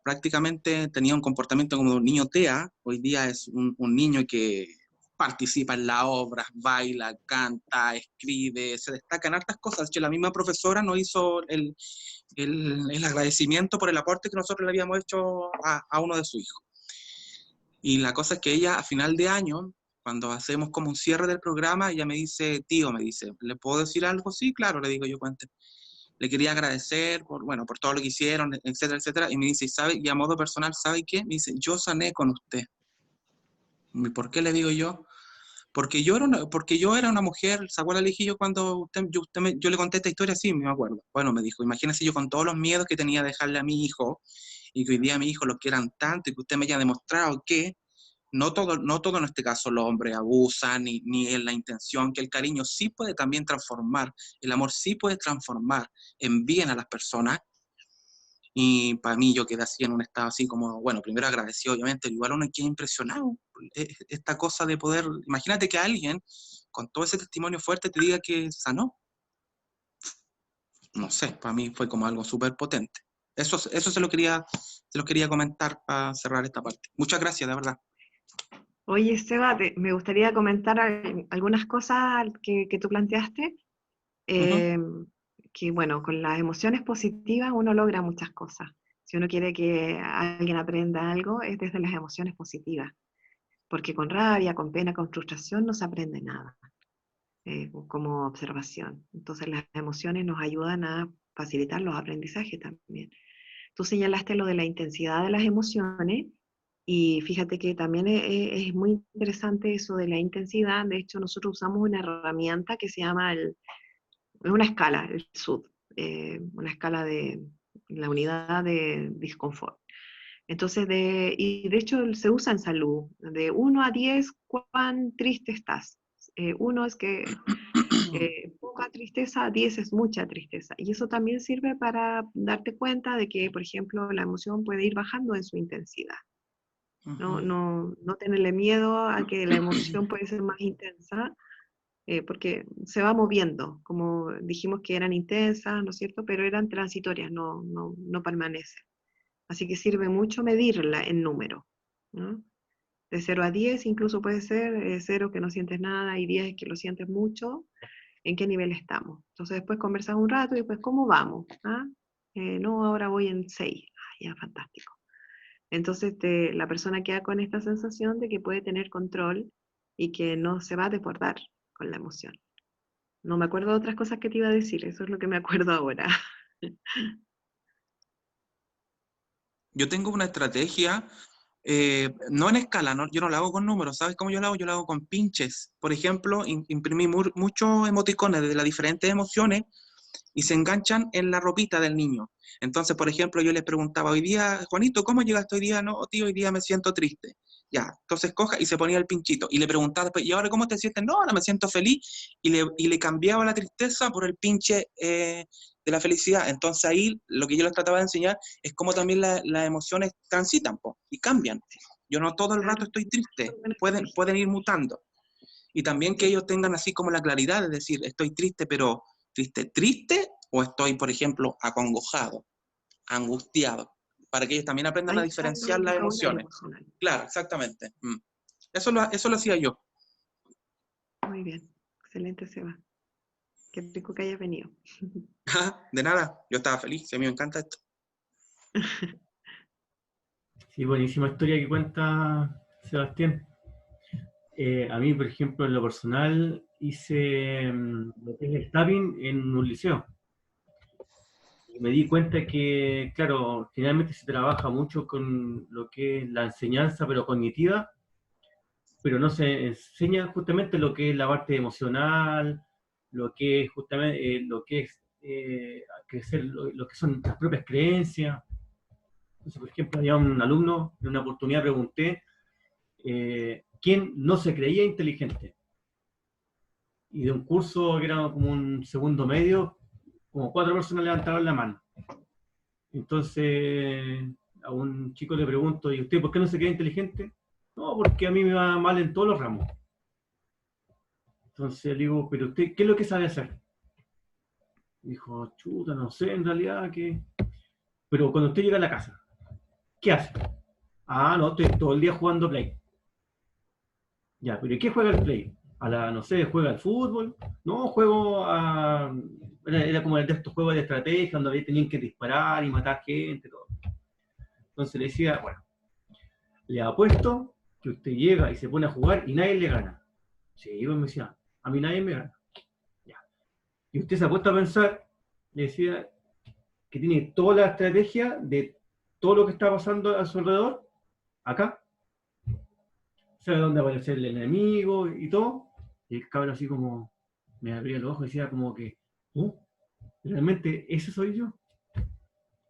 un comportamiento como un niño TEA, hoy día es un niño que participa en las obras, baila, canta, escribe, se destaca en hartas cosas. Que la misma profesora nos hizo el agradecimiento por el aporte que nosotros le habíamos hecho a uno de sus hijos. Y la cosa es que ella, a final de año, cuando hacemos como un cierre del programa, ella me dice, tío, ¿le puedo decir algo? Sí, claro, le digo yo, cuente. Le quería agradecer por todo lo que hicieron, etcétera, etcétera. Y me dice, y a modo personal, ¿sabe qué? Me dice, yo sané con usted. ¿Y por qué le digo yo? Porque yo era una mujer, ¿se acuerda? Le dije yo cuando yo le conté esta historia, sí, me acuerdo. Bueno, me dijo, imagínese yo con todos los miedos que tenía de dejarle a mi hijo, y que hoy día a mi hijo lo quieran tanto, y que usted me haya demostrado que no todo en este caso los hombres abusan, ni es la intención, que el cariño sí puede también transformar, el amor sí puede transformar en bien a las personas. Y para mí yo quedé así en un estado así como, bueno, primero agradecido obviamente, igual uno queda impresionado, esta cosa de poder, imagínate que alguien con todo ese testimonio fuerte te diga que sanó. No sé, para mí fue como algo súper potente. Eso se lo quería comentar para cerrar esta parte. Muchas gracias, de verdad. Oye, Seba, me gustaría comentar algunas cosas que tú planteaste. Que bueno, con las emociones positivas uno logra muchas cosas. Si uno quiere que alguien aprenda algo, es desde las emociones positivas. Porque con rabia, con pena, con frustración no se aprende nada, como observación. Entonces las emociones nos ayudan a facilitar los aprendizajes también. Tú señalaste lo de la intensidad de las emociones, y fíjate que también es muy interesante eso de la intensidad. De hecho, nosotros usamos una herramienta que se llama es una escala, el SUD, una escala de la unidad de disconfort. Entonces, y de hecho se usa en salud, de 1 a 10, ¿cuán triste estás? 1 es que poca tristeza, 10 es mucha tristeza. Y eso también sirve para darte cuenta de que, por ejemplo, la emoción puede ir bajando en su intensidad. No tenerle miedo a que la emoción puede ser más intensa, porque se va moviendo, como dijimos que eran intensas, ¿no es cierto? Pero eran transitorias, no permanecen. Así que sirve mucho medirla en número, ¿no? De 0 a 10 incluso puede ser 0 que no sientes nada y 10 que lo sientes mucho, ¿en qué nivel estamos? Entonces después conversamos un rato y después, ¿cómo vamos? ¿Ah? No, ahora voy en 6. Ya, fantástico. Entonces la persona queda con esta sensación de que puede tener control y que no se va a desbordar con la emoción. No me acuerdo de otras cosas que te iba a decir, eso es lo que me acuerdo ahora. Yo tengo una estrategia no en escala, ¿no? Yo no lo hago con números, ¿sabes cómo yo lo hago? Yo lo hago con pinches. Por ejemplo, imprimí muchos emoticones de las diferentes emociones y se enganchan en la ropita del niño. Entonces, por ejemplo, yo le preguntaba, hoy día, Juanito, ¿cómo llegaste hoy día? No, tío, hoy día me siento triste. Ya, entonces coja y se ponía el pinchito. Y le preguntaba después, ¿y ahora cómo te sientes? No, ahora me siento feliz. Y le cambiaba la tristeza por el pinche de la felicidad. Entonces ahí lo que yo les trataba de enseñar es cómo también las emociones transitan po, y cambian. Yo no todo el rato estoy triste, pueden ir mutando. Y también que ellos tengan así como la claridad de decir, estoy triste, pero triste, o estoy, por ejemplo, acongojado, angustiado, para que ellos también aprendan a Ahí está el diferenciar las vocabulario emociones. emocional. Claro, exactamente. Eso lo hacía yo. Muy bien, excelente, Seba. Qué rico que hayas venido. De nada, yo estaba feliz, a mí me encanta esto. Sí, buenísima historia que cuenta Sebastián. A mí, por ejemplo, en lo personal, hice lo que es el tapping en un liceo. Y me di cuenta que, claro, finalmente se trabaja mucho con lo que es la enseñanza, pero cognitiva, pero no se enseña justamente lo que es la parte emocional, lo que es justamente lo que es crecer, lo que son las propias creencias. Entonces, por ejemplo, había un alumno, en una oportunidad pregunté, ¿quién no se creía inteligente? Y de un curso que era como un segundo medio, como 4 personas levantaron la mano. Entonces, a un chico le pregunto, ¿y usted por qué no se cree inteligente? No, porque a mí me va mal en todos los ramos. Entonces le digo, ¿pero usted qué es lo que sabe hacer? Dijo, chuta, no sé, en realidad, ¿qué? Pero cuando usted llega a la casa, ¿qué hace? Ah, no, estoy todo el día jugando Play. Ya, ¿pero qué juega el Play? No sé, ¿juega al fútbol? No, juego a... Era como de estos juegos de estrategia, donde tenían que disparar y matar gente, todo. Entonces le decía, bueno, le apuesto que usted llega y se pone a jugar y nadie le gana. Sí, pues me decía, a mí nadie me gana. Ya. Y usted se ha puesto a pensar, le decía, que tiene toda la estrategia de todo lo que está pasando a su alrededor, acá. Sabe dónde aparece el enemigo y todo. Y el cabrón así como me abría los ojos y decía como que, ¿realmente ese soy yo?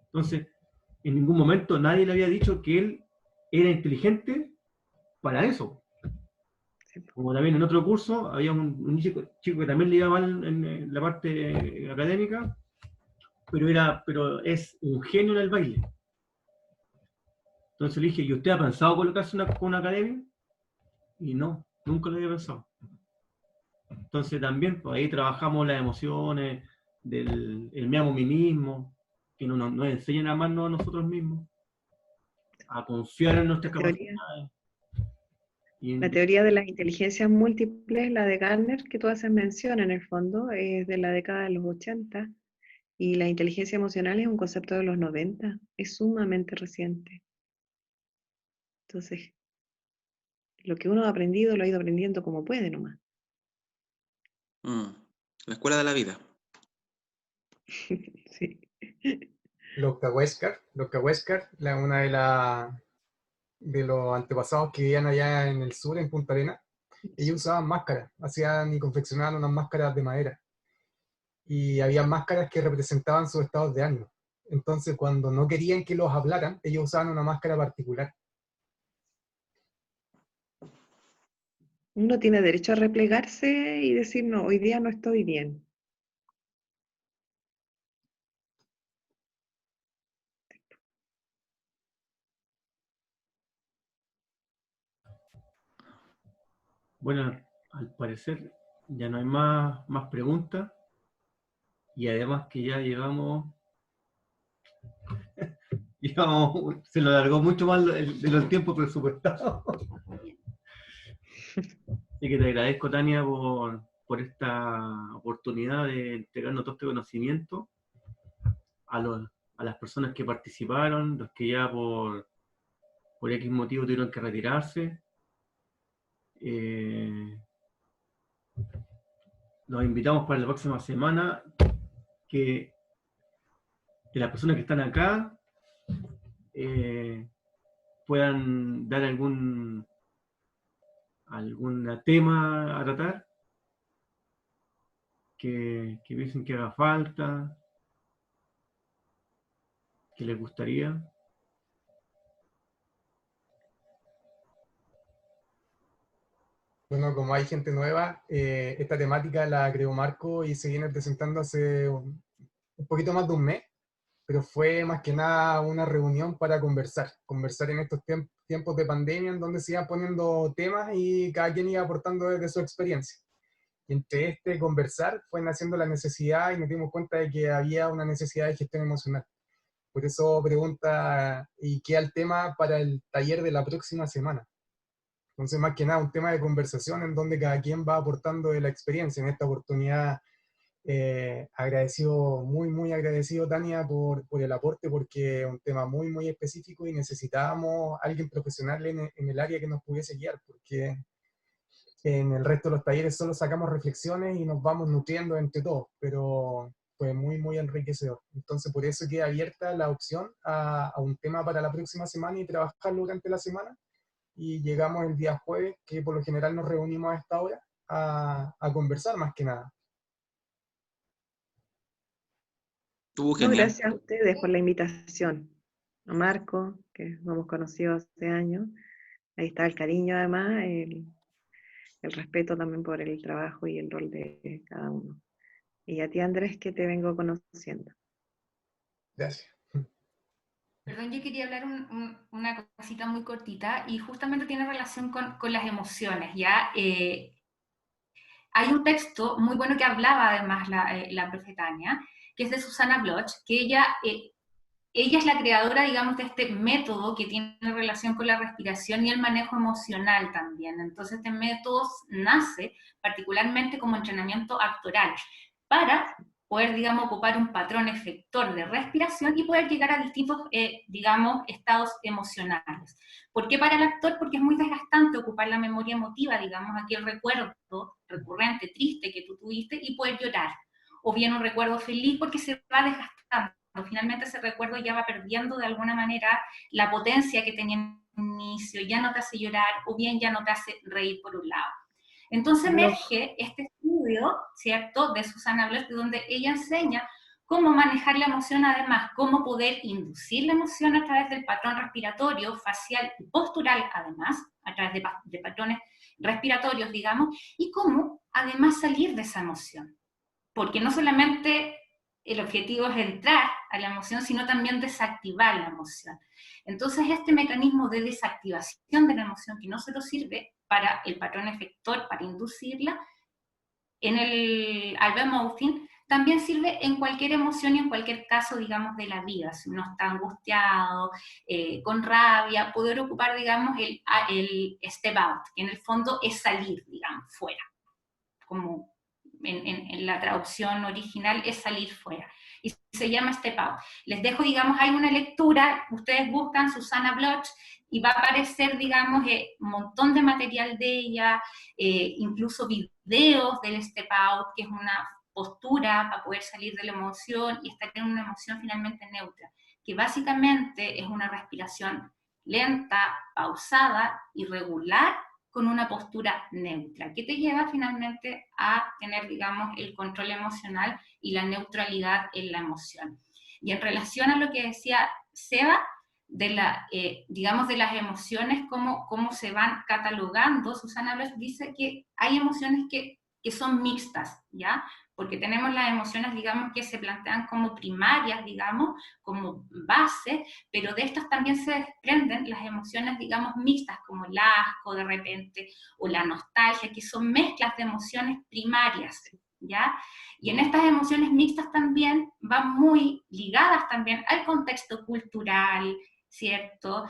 Entonces, en ningún momento nadie le había dicho que él era inteligente para eso. Como también en otro curso había un chico que también le iba mal en la parte académica, pero es un genio en el baile. Entonces le dije, ¿y usted ha pensado colocarse con una academia? Y no, nunca lo había pensado. Entonces también, pues ahí trabajamos las emociones, el me amo a mí mismo, que nos enseñan a amarnos a nosotros mismos, a confiar en nuestras capacidades. La teoría de las inteligencias múltiples, la de Gardner, que tú haces mención en el fondo, es de la década de los 80, y la inteligencia emocional es un concepto de los 90, es sumamente reciente. Entonces, lo que uno ha aprendido, lo ha ido aprendiendo como puede nomás. La escuela de la vida. Sí. Los Huéscar, una de los antepasados que vivían allá en el sur, en Punta Arenas, ellos usaban máscaras, hacían y confeccionaban unas máscaras de madera. Y había máscaras que representaban sus estados de ánimo. Entonces, cuando no querían que los hablaran, ellos usaban una máscara particular. Uno tiene derecho a replegarse y decir, no, hoy día no estoy bien. Bueno, al parecer ya no hay más preguntas y además que ya llevamos se lo alargó mucho más de los tiempos presupuestados. Así que te agradezco, Tania, por esta oportunidad de entregarnos todo este conocimiento a las personas que participaron, los que ya por X motivo tuvieron que retirarse. Los invitamos para la próxima semana que las personas que están acá puedan dar algún tema a tratar que piensen que haga falta, que les gustaría. Bueno, como hay gente nueva, esta temática la creó Marco y se viene presentando hace un poquito más de un mes, pero fue más que nada una reunión para conversar en estos tiempos de pandemia en donde se iban poniendo temas y cada quien iba aportando desde su experiencia. Y entre este conversar fue naciendo la necesidad y nos dimos cuenta de que había una necesidad de gestión emocional. Por eso pregunta, ¿y qué el tema para el taller de la próxima semana? Entonces, más que nada, un tema de conversación en donde cada quien va aportando de la experiencia. En esta oportunidad, agradecido, muy agradecido, Tania, por el aporte, porque es un tema muy específico y necesitábamos a alguien profesional en el área que nos pudiese guiar, porque en el resto de los talleres solo sacamos reflexiones y nos vamos nutriendo entre todos, pero fue muy enriquecedor. Entonces, por eso queda abierta la opción a un tema para la próxima semana y trabajarlo durante la semana. Y llegamos el día jueves, que por lo general nos reunimos a esta hora, a conversar más que nada. Estuvo No, genial. gracias a ustedes por la invitación. A Marco, que nos hemos conocido hace años. Ahí está el cariño además, el respeto también por el trabajo y el rol de cada uno. Y a ti, Andrés, que te vengo conociendo. Gracias. Perdón, yo quería hablar una cosita muy cortita y justamente tiene relación con las emociones, ¿ya? Hay un texto muy bueno que hablaba además la profe Tania, que es de Susana Bloch, que ella es la creadora, digamos, de este método que tiene relación con la respiración y el manejo emocional también. Entonces, este método nace particularmente como entrenamiento actoral para poder, digamos, ocupar un patrón efector de respiración y poder llegar a distintos, digamos, estados emocionales. ¿Por qué para el actor? Porque es muy desgastante ocupar la memoria emotiva, digamos, aquel recuerdo recurrente, triste que tú tuviste y poder llorar. O bien un recuerdo feliz porque se va desgastando. Finalmente ese recuerdo ya va perdiendo de alguna manera la potencia que tenía en un inicio, ya no te hace llorar o bien ya no te hace reír por un lado. Entonces emerge este estudio, ¿cierto?, de Susana Bloch, donde ella enseña cómo manejar la emoción, además, cómo poder inducir la emoción a través del patrón respiratorio, facial y postural, además, a través de patrones respiratorios, digamos, y cómo, además, salir de esa emoción. Porque no solamente el objetivo es entrar a la emoción, sino también desactivar la emoción. Entonces, este mecanismo de desactivación de la emoción, que no solo sirve para el patrón efector, para inducirla, en el Alba-Mouthing, también sirve en cualquier emoción y en cualquier caso, digamos, de la vida. Si uno está angustiado, con rabia, poder ocupar, digamos, el step out, que en el fondo es salir, digamos, fuera, como en la traducción original es salir fuera, y se llama Step Out. Les dejo, digamos, hay una lectura, ustedes buscan Susana Bloch, y va a aparecer, digamos, un montón de material de ella, incluso videos del Step Out, que es una postura para poder salir de la emoción y estar en una emoción finalmente neutra, que básicamente es una respiración lenta, pausada y regular, con una postura neutra, que te lleva finalmente a tener, digamos, el control emocional y la neutralidad en la emoción. Y en relación a lo que decía Seba, digamos, de las emociones, cómo se van catalogando, Susana Bloch dice que hay emociones que son mixtas, ¿ya? Porque tenemos las emociones, digamos, que se plantean como primarias, digamos, como base, pero de estas también se desprenden las emociones, digamos, mixtas, como el asco de repente, o la nostalgia, que son mezclas de emociones primarias, ¿ya? Y en estas emociones mixtas también van muy ligadas también al contexto cultural, ¿cierto?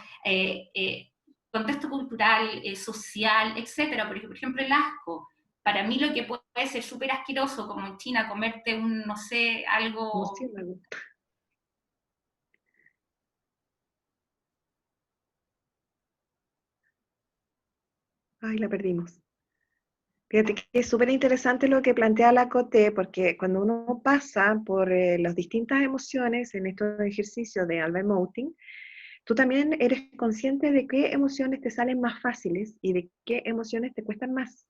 Contexto cultural, social, etcétera. Por ejemplo, el asco. Para mí lo que puede ser súper asqueroso, como en China, comerte no sé, algo... Ay, la perdimos. Fíjate que es súper interesante lo que plantea la Coté, porque cuando uno pasa por las distintas emociones en estos ejercicios de Alba-Mouthing, tú también eres consciente de qué emociones te salen más fáciles y de qué emociones te cuestan más.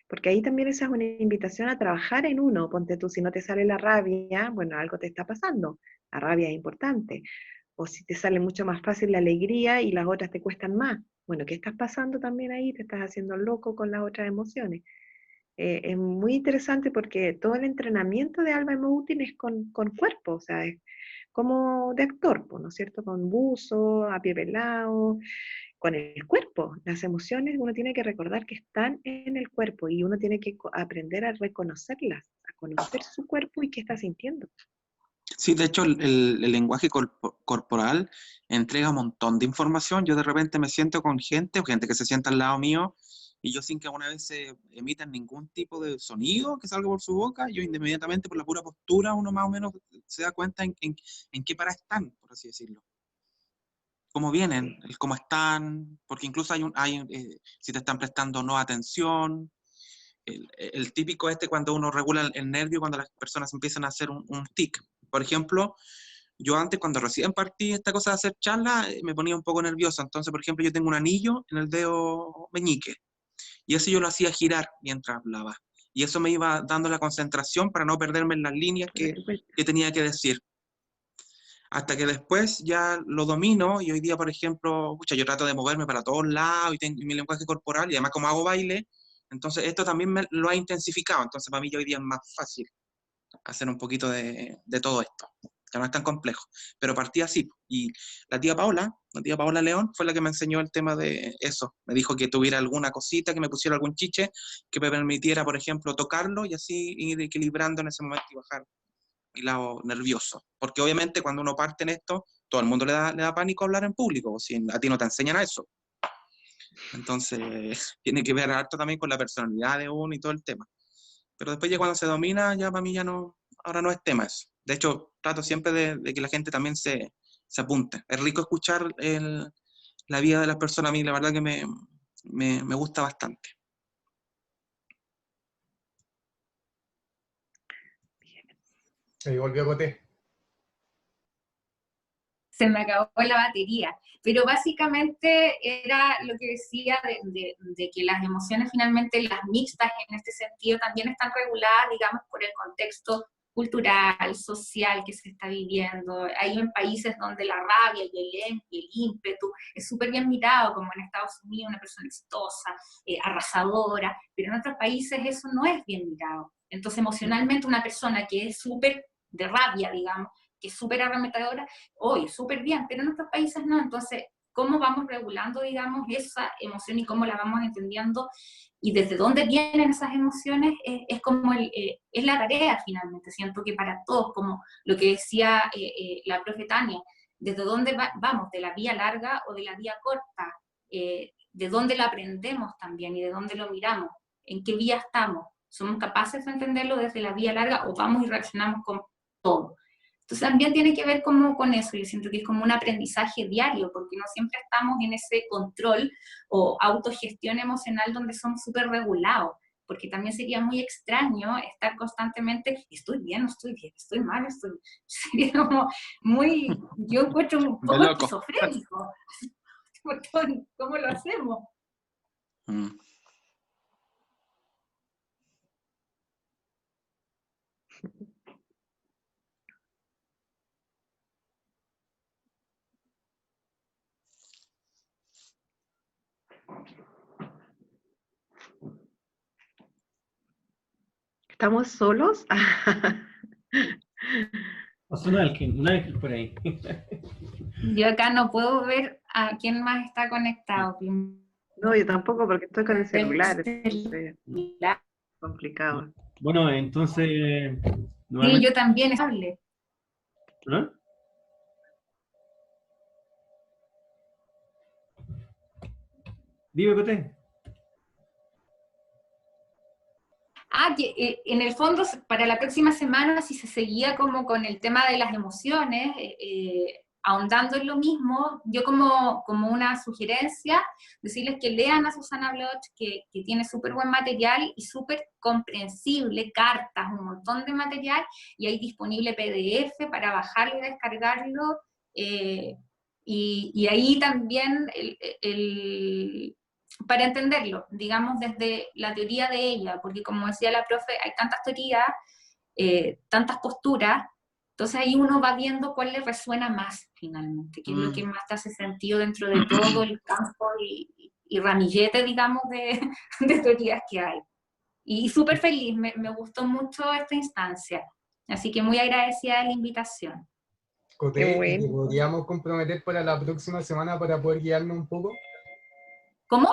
Porque ahí también esa es una invitación a trabajar en uno. Ponte tú, si no te sale la rabia, bueno, algo te está pasando. La rabia es importante. O si te sale mucho más fácil la alegría y las otras te cuestan más. Bueno, ¿qué estás pasando también ahí? Te estás haciendo loco con las otras emociones. Es muy interesante porque todo el entrenamiento de Alba Emoting es con cuerpo, o sea, es como de actor, ¿no es cierto? Con buzo, a pie pelado, con el cuerpo. Las emociones uno tiene que recordar que están en el cuerpo y uno tiene que aprender a reconocerlas, a conocer su cuerpo y qué está sintiendo. Sí, de hecho, el lenguaje corporal entrega un montón de información. Yo de repente me siento con gente, o gente que se sienta al lado mío, y yo sin que alguna vez se emitan ningún tipo de sonido que salga por su boca, yo inmediatamente por la pura postura uno más o menos se da cuenta en qué para están, por así decirlo. Cómo vienen, el cómo están, porque incluso si te están prestando no atención. El típico cuando uno regula el nervio, cuando las personas empiezan a hacer un tic. Por ejemplo, yo antes, cuando recién partí esta cosa de hacer charla, me ponía un poco nervioso. Entonces, por ejemplo, yo tengo un anillo en el dedo meñique, y eso yo lo hacía girar mientras hablaba. Y eso me iba dando la concentración para no perderme en las líneas que tenía que decir. Hasta que después ya lo domino, y hoy día, por ejemplo, yo trato de moverme para todos lados, y tengo mi lenguaje corporal, y además como hago baile, entonces esto también lo ha intensificado. Entonces para mí ya hoy día es más fácil hacer un poquito de todo esto, que no es tan complejo. Pero partí así, y la tía Paola León, fue la que me enseñó el tema de eso. Me dijo que tuviera alguna cosita, que me pusiera algún chiche, que me permitiera, por ejemplo, tocarlo, y así ir equilibrando en ese momento y bajar mi lado nervioso. Porque obviamente cuando uno parte en esto, todo el mundo le da pánico hablar en público, o si a ti no te enseñan a eso. Entonces, tiene que ver harto también con la personalidad de uno y todo el tema. Pero después ya cuando se domina, ya para mí ya no, ahora no es tema eso. De hecho, trato siempre de que la gente también se apunte. Es rico escuchar la vida de las personas, a mí la verdad que me gusta bastante. Se volvió Coté. Se me acabó la batería, pero básicamente era lo que decía de que las emociones finalmente, las mixtas en este sentido, también están reguladas, digamos, por el contexto cultural, social que se está viviendo. Hay en países donde la rabia y el ímpetu es súper bien mirado, como en Estados Unidos, una persona exitosa, arrasadora, pero en otros países eso no es bien mirado. Entonces, emocionalmente, una persona que es súper de rabia, digamos, que es súper arremetadora, hoy súper bien, pero en otros países no. Entonces, ¿cómo vamos regulando, digamos, esa emoción y cómo la vamos entendiendo? Y desde dónde vienen esas emociones es como es la tarea finalmente. Siento que para todos, como lo que decía la profe Tania, desde dónde vamos, de la vía larga o de la vía corta, de dónde la aprendemos también y de dónde lo miramos, en qué vía estamos. ¿Somos capaces de entenderlo desde la vía larga o vamos y reaccionamos con todo? Entonces también tiene que ver como con eso. Yo siento que es como un aprendizaje diario, porque no siempre estamos en ese control o autogestión emocional donde somos súper regulados, porque también sería muy extraño estar constantemente, estoy bien, no estoy bien, estoy mal, sería como muy, yo encuentro un poco esquizofrénico. ¿Cómo lo hacemos? ¿Estamos solos? Pasó un ángel por ahí. Yo acá no puedo ver a quién más está conectado. No, yo tampoco, porque estoy con el celular. Entonces, complicado. Bueno, entonces... Sí, yo también hable. ¿No? Dime, Coté. Que en el fondo, para la próxima semana, si se seguía como con el tema de las emociones, ahondando en lo mismo, yo como una sugerencia, decirles que lean a Susana Bloch, que tiene súper buen material y súper comprensible, cartas, un montón de material, y hay disponible PDF para bajarlo y descargarlo, Y ahí también, para entenderlo, digamos, desde la teoría de ella, porque como decía la profe, hay tantas teorías, tantas posturas, entonces ahí uno va viendo cuál le resuena más finalmente, qué es lo que más te hace sentido dentro de todo el campo y ramillete, digamos, de teorías que hay. Y súper feliz, me gustó mucho esta instancia, así que muy agradecida de la invitación. Coté, Qué ¿y bueno. te podríamos comprometer para la próxima semana para poder guiarnos un poco? ¿Cómo?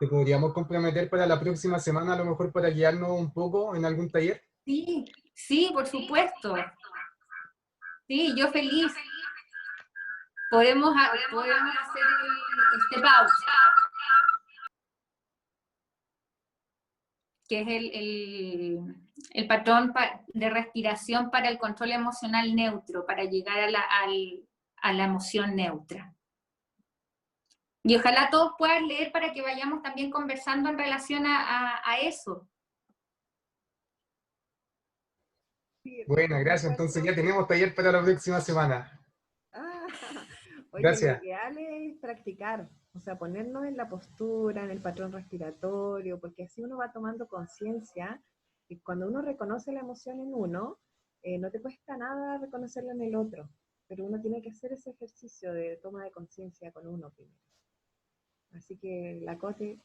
¿Te podríamos comprometer para la próxima semana a lo mejor para guiarnos un poco en algún taller? Sí, sí, por supuesto. Sí, yo feliz. Podemos hacer este pause, que es el patrón de respiración para el control emocional neutro, para llegar a la emoción neutra. Y ojalá todos puedan leer para que vayamos también conversando en relación a eso. Bueno, gracias. Entonces ya tenemos taller para la próxima semana. Oye, Gracias. lo ideal es practicar, o sea, ponernos en la postura, en el patrón respiratorio, porque así uno va tomando conciencia y cuando uno reconoce la emoción en uno, no te cuesta nada reconocerla en el otro, pero uno tiene que hacer ese ejercicio de toma de conciencia con uno primero. Así que la Cote,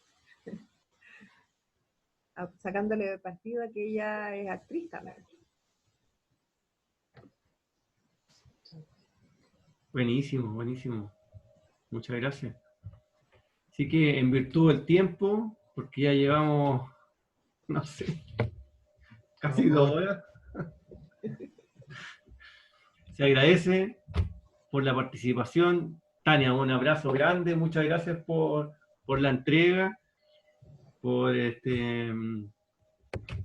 sacándole partido a que ella es actriz también. Buenísimo, buenísimo. Muchas gracias. Así que en virtud del tiempo, porque ya llevamos, no sé, casi 2 horas, se agradece por la participación. Tania, un abrazo grande, muchas gracias por la entrega, por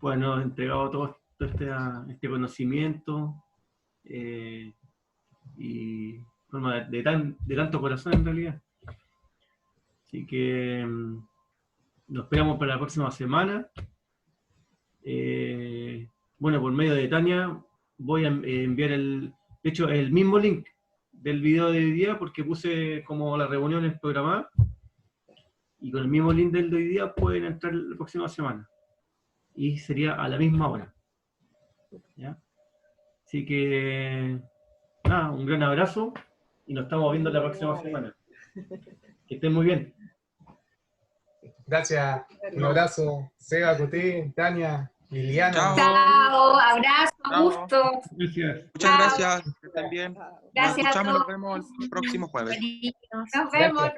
habernos entregado todo este conocimiento y de tanto corazón en realidad. Así que nos esperamos para la próxima semana. Bueno, por medio de Tania voy a enviar de hecho, el mismo link del video de hoy día, porque puse como las reuniones programadas, y con el mismo link del de hoy día pueden entrar la próxima semana. Y sería a la misma hora. ¿Ya? Así que, nada, un gran abrazo, y nos estamos viendo la próxima semana. Que estén muy bien. Gracias. Un abrazo. Seba, Coté, Tania, Liliana. Chao, abrazo, gusto. Gracias. Muchas gracias. Que estén bien. Nos Gracias a escuchamos y nos todos. vemos el próximo jueves. Nos vemos.